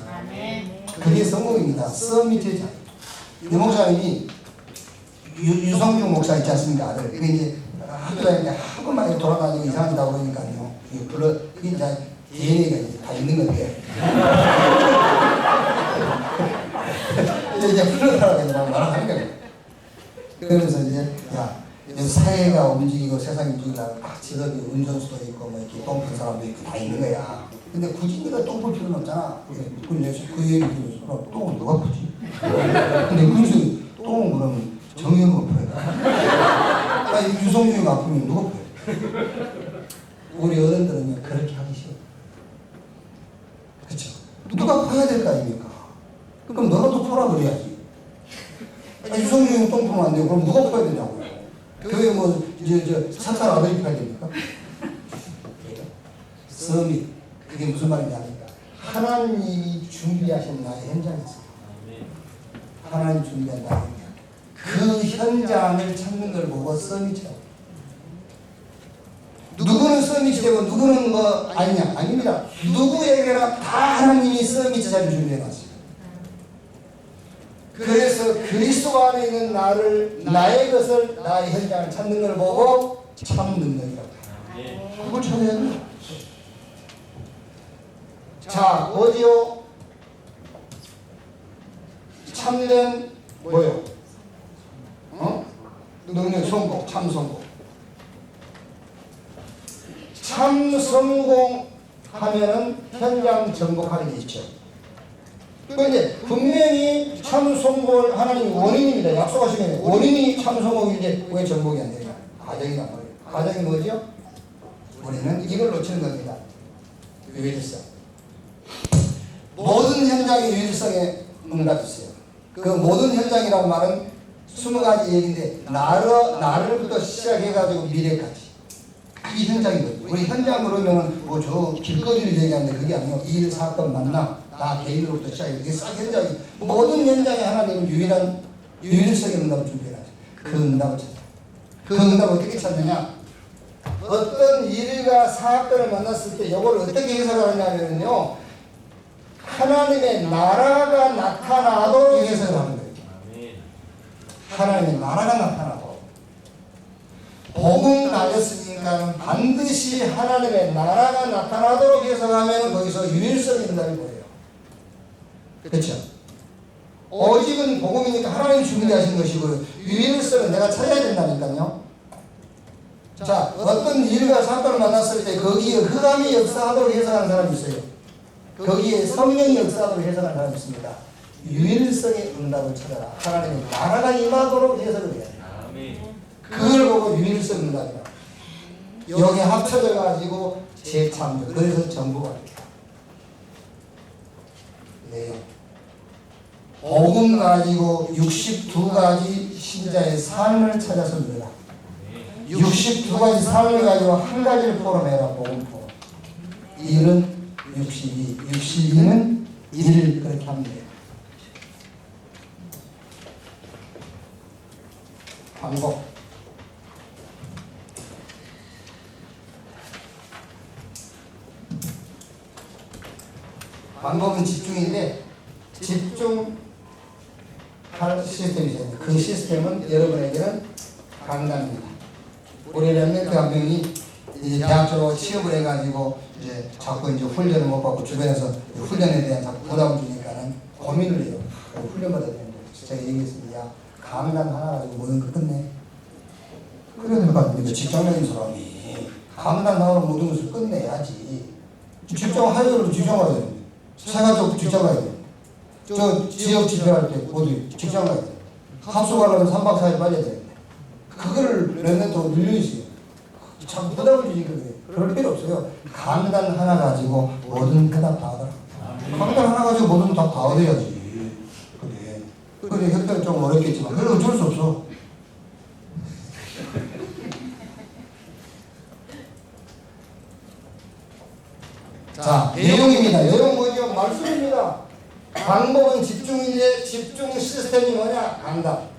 그게 성공입니다. 서미트 자리. 이 목사님이 유성중 목사 있지 않습니까? 아들. 그게 이제 학교 다닐 때 한번만에 돌아다니고 이상한 짓 하고 그러니까요. 그게 이제 DNA가 이제 다 있는 건데. 이제 풀어나가게 말하는 거예요. 그러면서 이제 사회가 움직이고 세상이 움직이려면 직업이 운전수도 있고 뭐 이렇게 똥푼 사람도 있고 다 있는 거야. 근데 굳이 네가 똥풀 필요는 없잖아. 그 얘기 들으면서 똥은 누가 푸지? 근데 그래서 똥은 그러면 정의가 풀어야 돼. 유성균이가 아프면 누가 풀어야 우리 어른들은 그렇게 하기 싫어. 그렇죠? 누가 풀어야 될 거 아닙니까? 그럼 너가 또 풀어 그래야지. 유성균이 똥 풀면 안 되고 그럼 누가 풀어야 되냐고요. 교회 이제 사찰 아들이 풀어야 됩니까? 서밋. 그게 무슨 말인지 아닙니까? 하나님이 준비하신 나의 현장이었어요. 하나님 준비한 나의 현장. 그 현장을 찾는 걸 보고 서밋이라고. 누구는 서밋이 되고 누구는 뭐 아니냐? 아닙니다. 누구에게나 다 하나님이 서밋 자리를 준비해놨어요. 그래서 그리스도 안에 있는 나의 것을, 나의 현장을 찾는 걸 보고 참 능력이라고 해요. 그걸 찾아야 돼요. 자, 뭐지요? 참된 뭐요? 능력 성공, 참 성공. 참 성공하면은 현장 정복하는 게 있죠. 그런데 분명히 참 성공을 하나님이 원인입니다. 약속하시면 원인이 참 성공인데 왜 정복이 안 되냐? 과정이란 말이에요. 과정이 뭐죠? 우리는 이걸 놓치는 겁니다. 유일성. 모든 현장의 유일성에 응답이 있어요. 그 모든 현장이라고 말은 20가지 얘기인데 나를부터 시작해가지고 미래까지. 이 현장이거든요. 우리 현장 그러면 뭐 저 길거리를 얘기하는데 그게 아니고 일, 사건, 만남 다 개인으로부터 시작해. 이게 싹 현장이 모든 현장에 하나님은 유일한 유일성의 응답을 준비해놨어요. 그 응답을 찾아. 그 응답을 어떻게 찾느냐? 어떤 일과 사건을 만났을 때 이걸 어떻게 해석하느냐면요, 하나님의 나라가 나타나도록 해석을 하는 거예요. 하나님의 나라가 나타나도록. 복음 날렸으니까 반드시 하나님의 나라가 나타나도록 해석하면 거기서 유일성이 된다는 거예요. 그렇죠? 오직은 복음이니까 하나님 준비하신 것이고 유일성은 내가 찾아야 된다니까요. 자, 어떤 일과 사건을 만났을 때 거기에 흑암이 역사하도록 해석하는 사람이 있어요. 거기에 성령이 역사하도록 해석하는 사람이 있습니다. 유일성의 응답을 찾아라. 하나님의 나라가 임하도록 해석을 해야 돼요. 그걸 보고 유일성 응답이라. 여기 합쳐져 가지고 재창조. 그래서 정부가 돼요. 네. 복음 가지고 62가지 신자의 삶을 찾아서 넣어라. 62가지 삶을 가지고 한 가지를 포럼해라. 복음 포럼. 1은 62, 62는 1을 그렇게 하면 돼요. 방법. 방법은 집중인데 집중할 시스템이 있어요. 그 시스템은 여러분에게는 강단입니다. 우리 랩멘트 한 명이 이제 대학 졸업 취업을 해가지고 이제 자꾸 이제 훈련을 못 받고 주변에서 훈련에 대한 자꾸 부담을 주니까는 고민을 해요. 훈련 받아야 되는데 제가 얘기했습니다. 야, 강단 하나 가지고 모든 걸 끝내. 그래야 될 것 같은데 직장적인 사람이 강단 하나로 모든 것을 끝내야지. 직장 하이어로 직장 가야 되는데 생활적 직장 가야 돼. 저 지역 집회할 때 어디 직장 가야 돼. 합수 가려면 3박 4일 빠져야 되는데 그거를 랩멘트 늘려주세요. 참 부담을 주니까 그래. 그럴 필요 없어요. 강단 하나 가지고 모든 회답 다 하더라. 강단 하나 가지고 모든 다 얻어야지. 그래 형태는 좀 어렵겠지만 그래 어쩔 수 없어. 자, 내용입니다. 내용 뭐죠? 말씀입니다. 방법은 집중인데 집중 시스템이 뭐냐? 강단.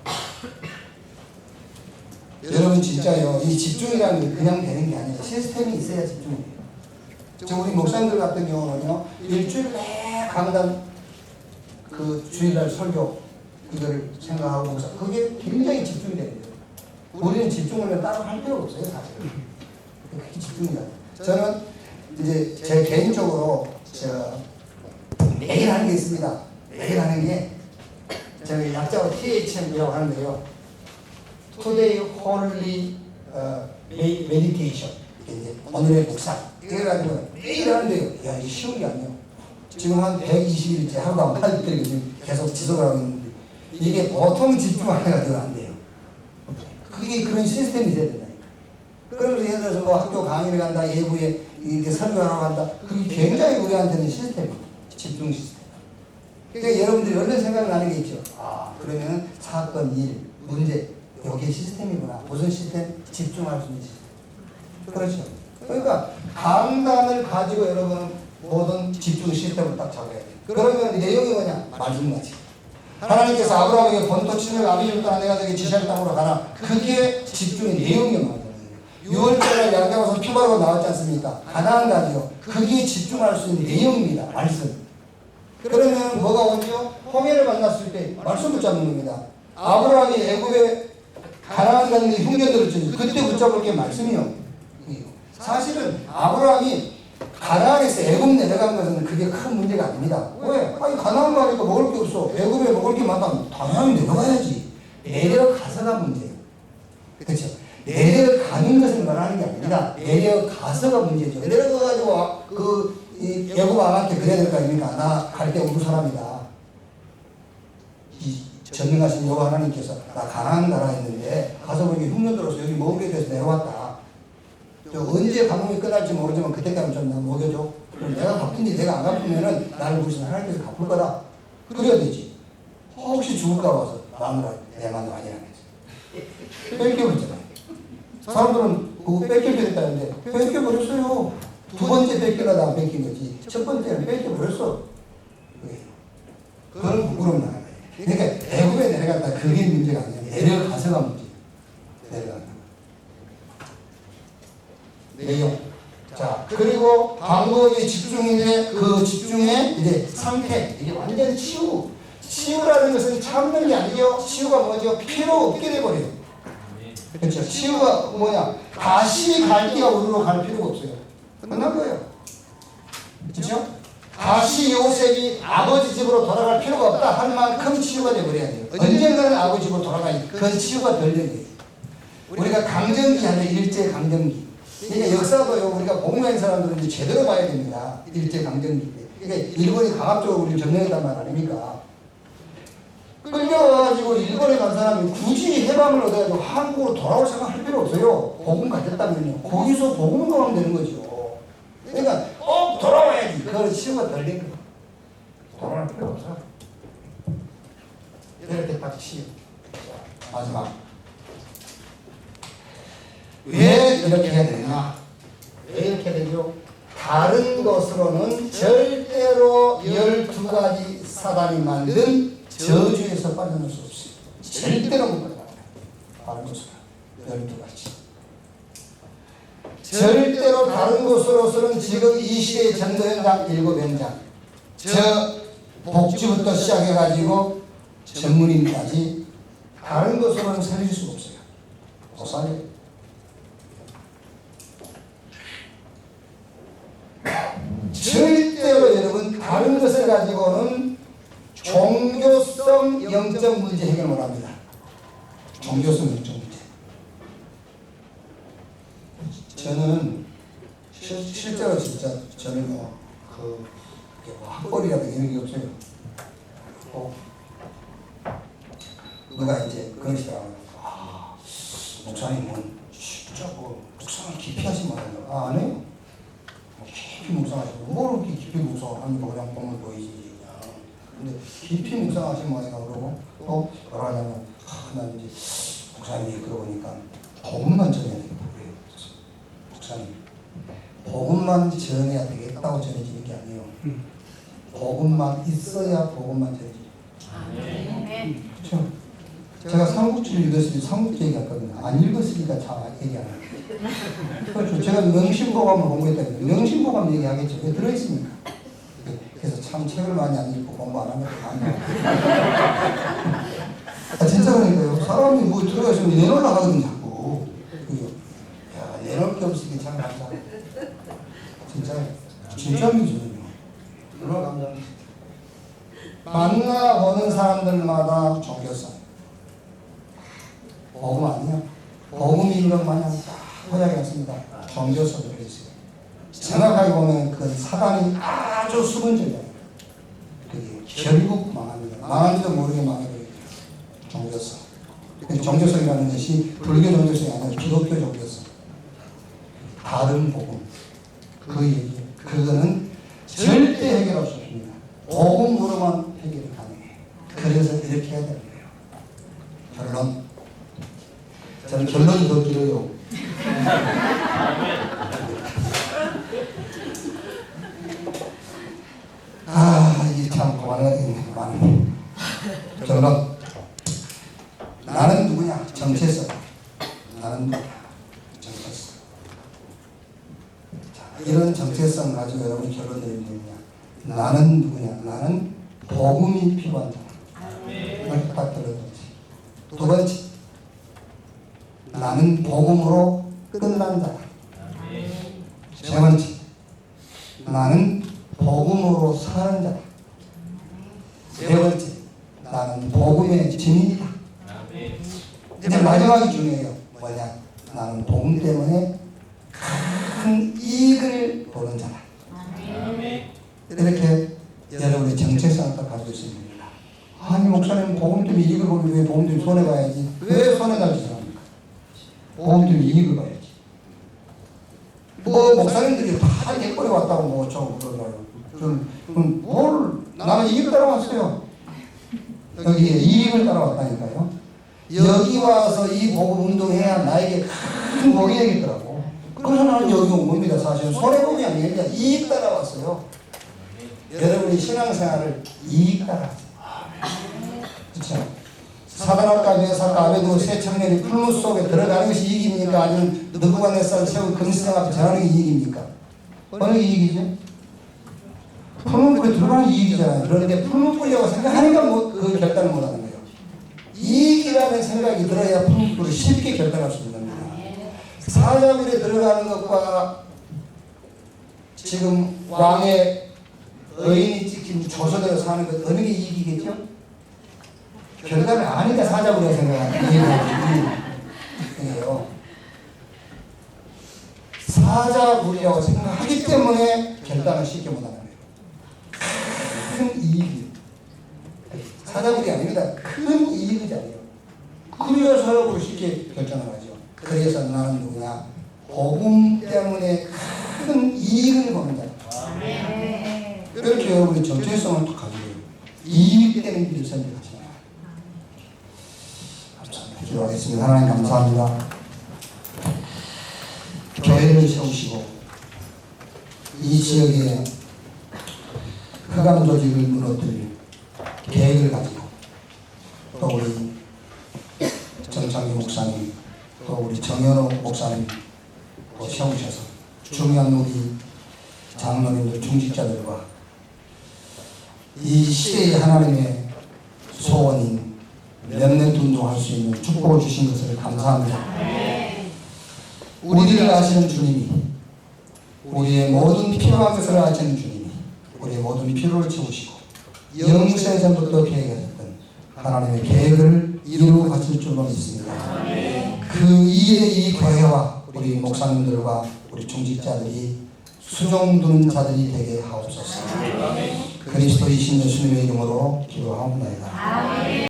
여러분 진짜요. 이 집중이라는 게 그냥 되는 게 아니에요. 시스템이 있어야 집중이에요. 지금 우리 목사님들 같은 경우는요, 일주일 내 강단 그 주일날 설교 이거를 생각하고 목사 그게 굉장히 집중이 되는 거예요. 우리는 집중을 따로 할 필요가 없어요, 사실. 그게 집중이다. 저는 이제 제 개인적으로 제가 매일 하는 게 있습니다. 매일 하는 게 제가 약자로 THM이라고 하는데요. Today Holy Meditation. 이제 오늘의 묵상. 이래 가지고 매일 하는데요. 야, 이게 쉬운 게 아니에요. 지금 한 120일째 하루가 8일째 지금 계속 지속을 하고 있는데 이게 보통 집중을 해가지고 안 돼요. 그게 그런 시스템이 돼야 된다니까. 그러면서 예를 들어서 뭐 학교 강의를 간다, 예부에 이게 설교하러 간다. 그게 굉장히 우리한테는 시스템이에요. 집중 시스템. 그러니까 여러분들이 얼른 생각나는 게 있죠. 아, 그러면 사건, 일, 문제, 여기에 시스템이구나. 무슨 시스템? 집중할 수 있는 시스템. 그렇죠. 그러니까 강단을 가지고 여러분은 모든 집중 시스템을 딱 잡아야 돼요. 그러면 내용이 뭐냐? 말씀같이. 하나님께서 아브라함에게 본토 친척 아비집을 떠나 내가 저기 지시할 땅으로 가라. 그게 집중의 내용이 말이에요. 6월달에 양장어선 표바로 나왔지 않습니까? 가나안 가지요. 그게 집중할 수 있는 내용입니다. 말씀. 그러면 뭐가 오죠? 홍해를 만났을 때 말씀 붙잡는 겁니다. 아브라함이 애굽에 가나안 가는 게 흉년들을 주니 그때 붙잡을 게 말씀이요. 사실은 아브라함이 가나안에서 애굽 내려간 것은 그게 큰 문제가 아닙니다. 왜? 아니 가나안 가니까 먹을 게 없어. 애굽에 먹을 게 많다면 당연히 내려가야지. 내려가서가 문제예요. 그렇죠? 내려가는 것을 말하는 게 아니라 내려가서가 문제죠. 내려가가지고 그 애굽 왕한테 그래야 될 거 아닙니까? 나 갈 때 우리 사람이다. 이 전능하신 여호와 하나님께서 나 가나안 가라 했는데 가서 보니 흉년 들어서 여기 먹을 게 돼서 내려왔다. 언제 가뭄이 끝날지 모르지만 그때까지 좀 나 먹여줘. 그럼 내가 갚은지 내가 안 갚으면은 나를 부르신 하나님께서 갚을 거다. 그래야 되지. 혹시 죽을까 봐서 마누라 내 마누라 아니라면서 뺏겨버렸잖아요. 사람들은 그거 뺏겨버렸다는데 뺏겨버렸어요. 두 번째 뺏기려다 안 뺏긴 거지. 첫 번째는 뺏겨버렸어. 그건 부끄러운 나라예요. 그러니까 애굽에 내려갔다 그게 문제가 아니야. 내려가서가 문제. 내려간다. 내용. 자, 그리고 방법의 집중인데 그 집중의 이제 상태. 이게 완전 치유. 치유라는 것은 참는 게 아니죠. 치유가 뭐죠? 필요 없게 돼버려요. 그렇죠. 치유가 뭐냐? 다시 갈 데가 우리로 갈 필요가 없어요. 끝난 거예요. 그렇죠? 다시 요셉이 아버지 집으로 돌아갈 필요가 없다 할 만큼 치유가 돼버려야 돼요. 언젠가는 아버지 집으로 돌아가니 그건 치유가 덜 된 거예요. 우리가 강정기 하면 일제 강정기. 그러니까 역사도요 우리가 공부한 사람들은 이제 제대로 봐야 됩니다. 일제 강점기 때. 그러니까 일본이 강압적으로 우리를 점령했단 말 아닙니까? 끌려가지고 일본에 간 사람이 굳이 해방을 얻어가지고 한국으로 돌아올 생각할 필요 없어요. 복음 가졌다면요. 거기서 복음을 가면 되는 거죠. 그러니까 꼭 돌아와야지. 그걸 치유가 덜 된 거예요. 돌아올 필요 없어. 이렇게 딱 치유. 마지막. 왜 이렇게 해야 되냐? 왜 이렇게 되죠? 다른 것으로는 절대로 12가지 사단이 만든 저주에서 빠져날 수 없어요. 절대로 못 빠져나가요. 다른 것으로 12가지. 절대로 다른 것으로서는 지금 이 시대의 전도 현장 7현장, 저 복지부터 시작해가지고 전문인까지 다른 것으로는 살릴 수가 없어요. 못 살려요. 절대로 여러분 다른 것을 가지고는 종교성 영적 문제 해결 못합니다. 종교성 영적 문제. 저는 실제로 진짜 저는 학벌이라든가 이런 게 없어요. 누가 이제 그러시더라고요. 목사님은 진짜 묵상을 깊이 하시면 안 해요. 깊이 묵상하시고 뭘 그렇게 깊이 묵상하니까 그냥 보면 보이지 그냥. 근데 깊이 묵상하시면 뭐가 그러고 또 뭐라 하냐면 난 이제 목사님이 그러고 보니까 복음만 전해야 되겠다 그래요. 목사님 복음만 전해야 되겠다고 전해지는 게 아니에요. 복음만 있어야 복음만 전해지죠. 그렇죠? 제가 삼국지를 읽었을 때 삼국지 얘기했거든요. 안 읽었으니까 잘 얘기 안 해요. 그렇죠. 제가 명심보감을 공부했다니까 명심보감 얘기하겠죠. 왜 들어있습니까? 그래서 참 책을 많이 안 읽고 공부 안 하면 안 나와요. 진짜 그러니까요. 사람이 뭐 들어가시면 내놓으려고 하거든 자꾸. 야, 내놓을 게 없으니까 참 감사해요. 진짜입니다. 얼마나 감사합니다. 만나보는 사람들마다 종교성. 복음 아니야? 복음인 것 마냥 포장했습니다. 종교성이 있어요. 정확하게 보면 그 사단이 아주 수분적이에요. 그게 결국 망합니다. 망한지도 모르게 망해버리죠. 종교성. 종교성이라는 것이 불교 종교성이 아니라 기독교 종교성. 다른 복음. 그 얘기. 그거는 절대 해결할 수 없습니다. 복음으로만 해결이 가능해요. 그래서 이렇게 해야 되는 거예요. 결론. 저는 결론이 더 길어요. 나는 누구냐? 정체성. 나는 누구냐? 정체성. 자, 이런 정체성 가지고 여러분이 결론 내리면 되느냐? 나는 누구냐? 나는 복음이 필요한 자다. 이걸 딱 들었든지. 두 번째, 나는 복음으로 끝난 자다. 세 번째, 나는 복음으로 사는 자다. 세 번째, 나는 복음의 증인이다. 이제 마지막이 중요해요. 뭐냐? 나는 복음 때문에 큰 이익을 보는 자다. 이렇게 여러분의 정체성을 딱 가지고 있습니다. 아니 목사님 복음 때문에 이익을 보면 왜 복음 때문에 손해봐야지? 왜 손해날 짓을 합니까? 복음 때문에 이익을 봐야지. 뭐 목사님들이 다 예권에 왔다고 뭐 어쩌고 그러더라고요. 저는 뭘 나는 이익을 따라왔어요. 여기에 이익을 따라왔다니까요. 여기 와서 이 복음 운동해야 나에게 큰 복이 되겠더라고. 그래서 나는 여기 온 겁니다. 사실은 손해복이 아니라 이익 따라왔어요. 여러분이 신앙생활을 이익 따라왔어요. 그렇죠? 사단학과 교사가 아베도 새 청년이 풀무 속에 들어가는 것이 이익입니까? 아니면 느부갓네살 세운 금시장 앞에 전하는 게 이익입니까? 어느 게 이익이죠? 풀무불에 들어가는 게 이익이잖아요. 그런데 풀무불이라고 생각하니까 그 결단을 못하는 거예요. 이익이라는 생각이 들어야 풀무불을 쉽게 결단할 수 있는 겁니다. 사자굴에 들어가는 것과 지금 왕의 의인이 찍힌 조서대로 사는 것 어느 게 이익이겠죠? 결단을 아니까 사자굴이라고 생각하는 이익이에요. 사자굴이라고 생각하기 때문에 결단을 쉽게 못하는 거예요. 큰 이익이 사자굴이 아닙니다. 큰 이익이잖아요. 그래서 쉽게 결정을 하죠. 그래서 나는 누구냐? 복음 때문에 큰 이익을 보는 자다. 이렇게 여러분이 정체성을 또 가지고 이익 때문에 길을 선택하시나요? 기도하겠습니다. 하나님 감사합니다. 교회를 세우시고 이 지역에 흑암 조직을 무너뜨릴 계획을 가지고 또 우리 정창기 목사님 또 우리 정현호 목사님 세우셔서 중요한 우리 장로님들 중직자들과 이 시대의 하나님의 소원인 렘넌트 운동할 수 있는 축복을 주신 것을 감사합니다. 우리를 아시는 주님이 우리의 모든 필요한 것을 아시는 주님이 우리의 모든 필요를 채우시고 영세전부터 계획하셨던 하나님의 계획을 이루어 가실 줄로 믿습니다. 그 이 교회와 우리 목사님들과 우리 중직자들이 수종두는 자들이 되게 하옵소서. 그리스도이신 예수님의 이름으로 기도하옵나이다.